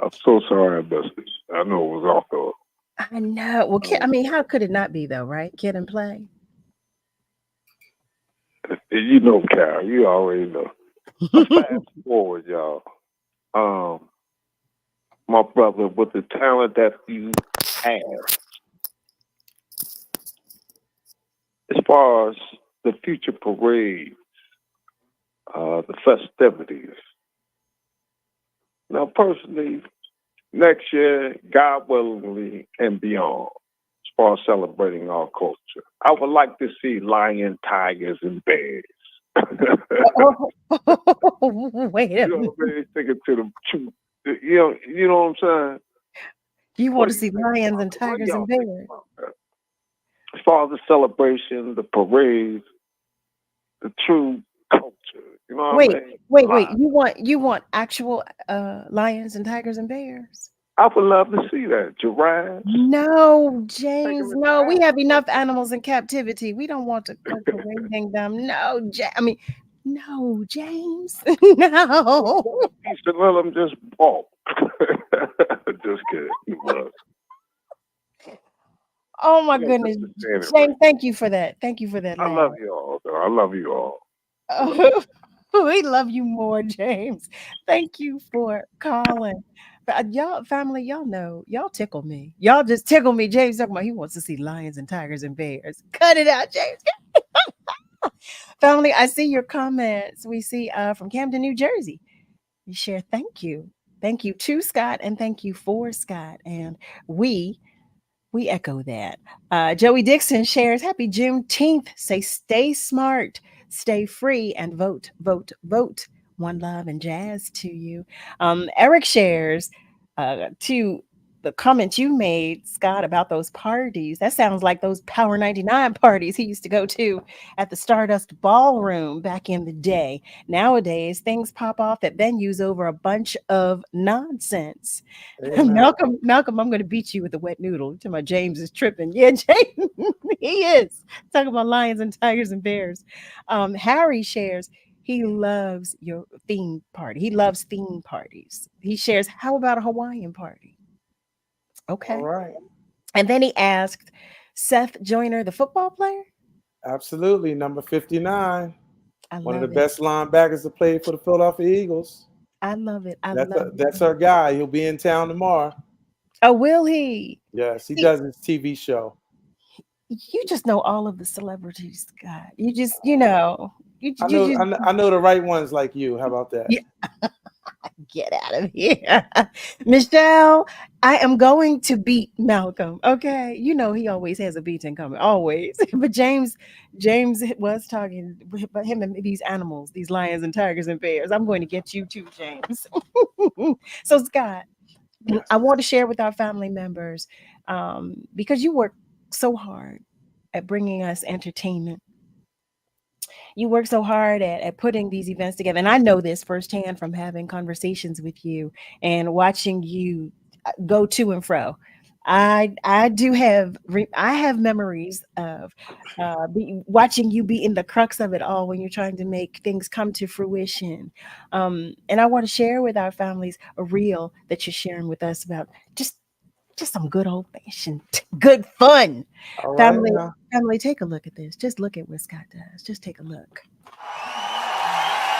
I'm so sorry I missed it. I know it was off the. I know. Well, how could it not be though, right? Kid and Play. You know, Carol, you already know. Fast forward, y'all. My brother, with the talent that you have, as far as the future parades, the festivities. Now, personally, next year, God willingly and beyond, as far as celebrating our culture, I would like to see lions, tigers, and bears. Wait a minute. Thinking to the truth. You know what I'm saying? You want to see lions and tigers and bears? As far as the celebration, the parades, the true culture. You know what I mean? Wait. You want actual lions and tigers and bears? I would love to see that. Giraffes. No, James. No, we have enough animals in captivity. We don't want to go parading them. No, no, James. No. Let them just walk. Just kidding. Oh my goodness, James! Thank you for that. I love you all. Though. I love you all. Oh, we love you more, James. Thank you for calling. But y'all, family, y'all tickle me. Y'all just tickle me. James talking about he wants to see lions and tigers and bears. Cut it out, James. Family, I see your comments. We see from Camden, New Jersey. You share thank you to Scott and thank you for Scott, and we echo that. Joey Dixon shares happy Juneteenth. Say stay smart, stay free, and vote. One love and jazz to you. Eric shares to the comment you made, Scott, about those parties, that sounds like those Power 99 parties he used to go to at the Stardust Ballroom back in the day. Nowadays, things pop off at venues over a bunch of nonsense. Malcolm, I'm going to beat you with a wet noodle. You're talking about James is tripping. Yeah, James, he is. Talking about lions and tigers and bears. Harry shares he loves your theme party. He loves theme parties. He shares, how about a Hawaiian party? Okay. All right. And then he asked, Seth Joyner, the football player? Absolutely. Number 59. One of the it. best linebackers to play for the Philadelphia Eagles. I love it. That's our guy. He'll be in town tomorrow. Oh, will he? Yes, he does his TV show. You just know all of the celebrities, Scott. You just, you know. I know the right ones like you. How about that? Yeah. Get out of here. Michelle, I am going to beat Malcolm. Okay. You know he always has a beating coming. Always. But James was talking about him and these animals, these lions and tigers and bears. I'm going to get you too, James. So, Scott, I want to share with our family members, because you work so hard at bringing us entertainment. You work so hard at putting these events together. And I know this firsthand from having conversations with you and watching you go to and fro. I have memories of watching you be in the crux of it all when you're trying to make things come to fruition. And I want to share with our families a reel that you're sharing with us about just some good old fashioned good fun. All Family, right, family, take a look at this. Just look at what Scott does. Just take a look.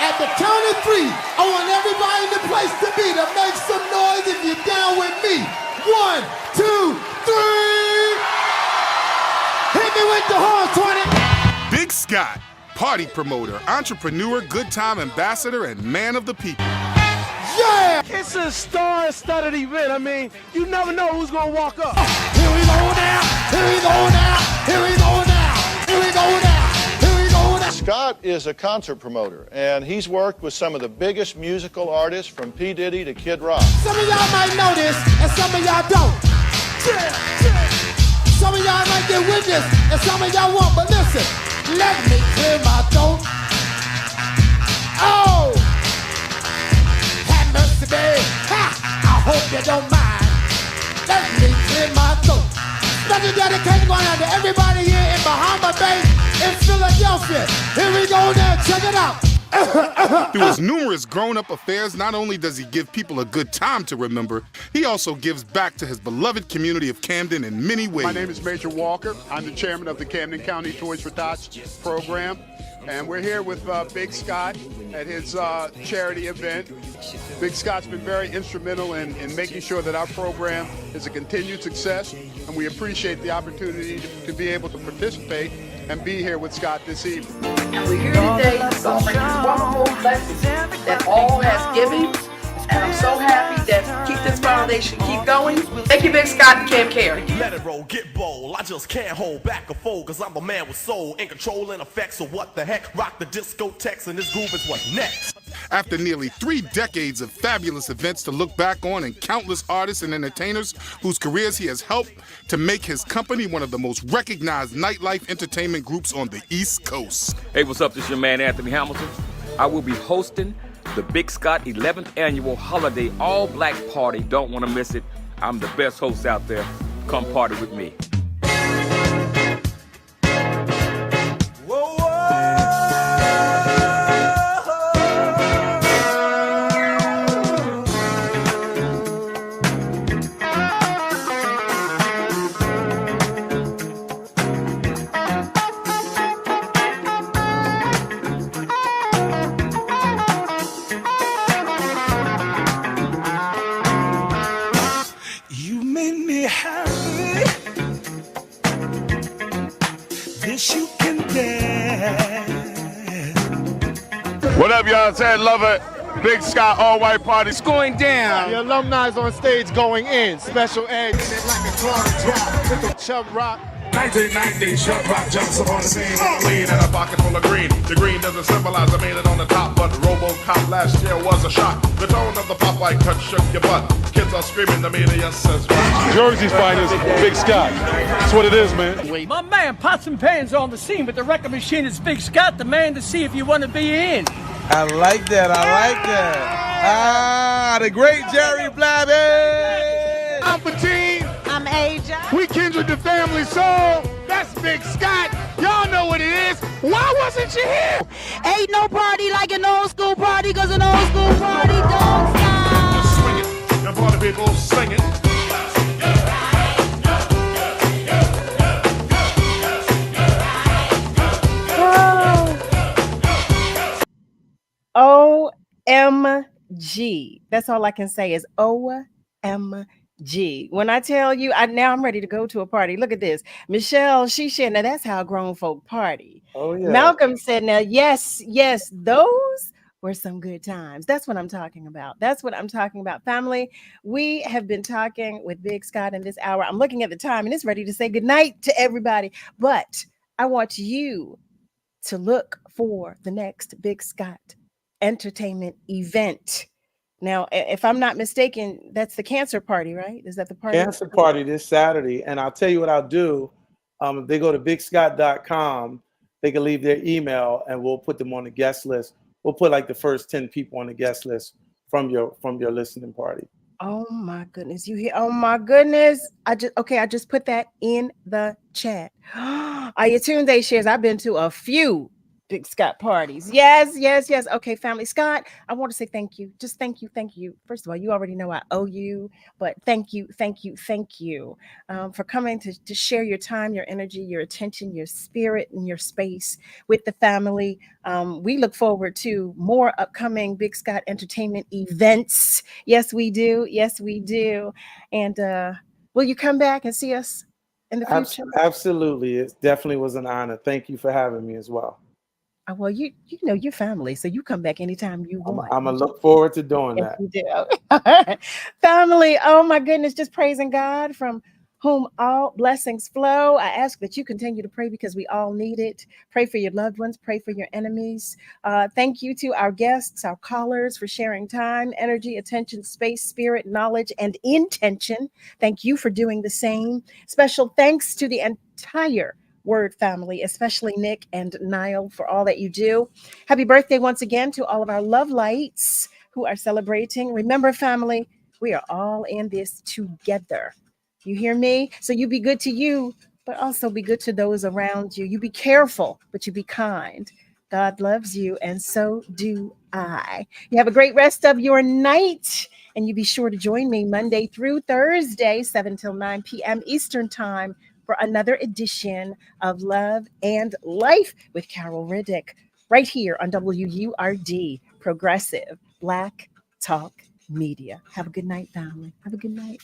At the count of 3, I want everybody in the place to be to make some noise if you're down with me. 1, 2, 3. Hit me with the horn, 20. Big Scott, party promoter, entrepreneur, good time ambassador, and man of the people. Yeah! It's a star-studded event. I mean, you never know who's gonna walk up. Here we go now. Here we go now. Here we go now. Here we go now. Here we go now. Scott is a concert promoter, and he's worked with some of the biggest musical artists from P. Diddy to Kid Rock. Some of y'all might know this, and some of y'all don't. Some of y'all might get with this, and some of y'all won't. But listen, let me clear my throat. Oh! Today, I hope you don't mind. Let me clear my throat. Special dedication going out to everybody here in Bahama Bay, in Philadelphia. Here we go now, check it out. Through his numerous grown-up affairs, not only does he give people a good time to remember, he also gives back to his beloved community of Camden in many ways. My name is Major Walker. I'm the chairman of the Camden County Toys for Tots program. And we're here with Big Scott at his charity event. Big Scott's been very instrumental in making sure that our program is a continued success, and we appreciate the opportunity to be able to participate and be here with Scott this evening. And we're here today to celebrate this wonderful blessing that all has given, and I'm so happy that keep this foundation keep going. Thank you, Big Scott and Cam Carey. Let it roll, get bold. I just can't hold back or fold, cause I'm a man with soul, in control and effect. So what the heck? Rock the discotheques, and this groove is what's next. After nearly 3 decades of fabulous events to look back on and countless artists and entertainers whose careers he has helped to make his company one of the most recognized nightlife entertainment groups on the East Coast. Hey, what's up? This is your man, Anthony Hamilton. I will be hosting the Big Scott 11th Annual Holiday All-Black Party. Don't want to miss it. I'm the best host out there. Come party with me. What up, y'all? Ted Lover, Big Scott all-white party. It's going down. The alumni's on stage going in. Special eggs. Chub Rock. 1990, shut rock jumps up on the scene. Lean in a pocket full of green. The green doesn't symbolize I made it on the top, but RoboCop last year was a shock. The tone of the Popeye cut shook your butt. Kids are screaming, the media says what? Jersey's finest, Big Scott. That's what it is, man. My man, pots and pans on the scene, but the record machine is Big Scott, the man to see if you want to be in. I like that. The great Jerry Blabby. I'm Patine. I'm Aja. We kindred the family soul. That's Big Scott. Y'all know what it is. Why wasn't you here? Ain't no party like an old school party, cause an old school party don't stop. Just swing it. The party people sing it. OMG. That's all I can say is OMG. When I tell you, I'm ready to go to a party. Look at this. Michelle, she said, now that's how grown folk party. Oh, yeah. Malcolm said, now, yes, those were some good times. That's what I'm talking about. Family, we have been talking with Big Scott in this hour. I'm looking at the time and it's ready to say goodnight to everybody. But I want you to look for the next Big Scott entertainment event. Now, if I'm not mistaken, that's the cancer party, right? Is that the party? Cancer party this Saturday. And I'll tell you what I'll do. If they go to bigscott.com, they can leave their email and we'll put them on the guest list. We'll put like the first 10 people on the guest list from your listening party. Oh my goodness. You hear? Oh my goodness. I just put that in the chat. Ayatunde shares, I've been to a few Big Scott parties. Yes. Okay, family. Scott, I want to say thank you. Just thank you. First of all, you already know I owe you, but thank you for coming to share your time, your energy, your attention, your spirit, and your space with the family. We look forward to more upcoming Big Scott entertainment events. Yes, we do. And will you come back and see us in the future? Absolutely. It definitely was an honor. Thank you for having me as well. Well, you know your family, so you come back anytime you want. I'm gonna look forward to doing that. You do. Family, oh my goodness, just praising God from whom all blessings flow. I ask that you continue to pray because we all need it. Pray for your loved ones, pray for your enemies. Thank you to our guests, our callers for sharing time, energy, attention, space, spirit, knowledge, and intention. Thank you for doing the same. Special thanks to the entire Word family, especially Nick and Niall, for all that you do. Happy birthday once again to all of our love lights who are celebrating. Remember, family, we are all in this together. You hear me? So you be good to you, but also be good to those around you. You be careful, but you be kind. God loves you, and so do I. You have a great rest of your night, and you be sure to join me Monday through Thursday, 7 till 9 p.m. Eastern Time, for another edition of Love and Life with Carol Riddick, right here on WURD, Progressive Black Talk Media. Have a good night, family. Have a good night.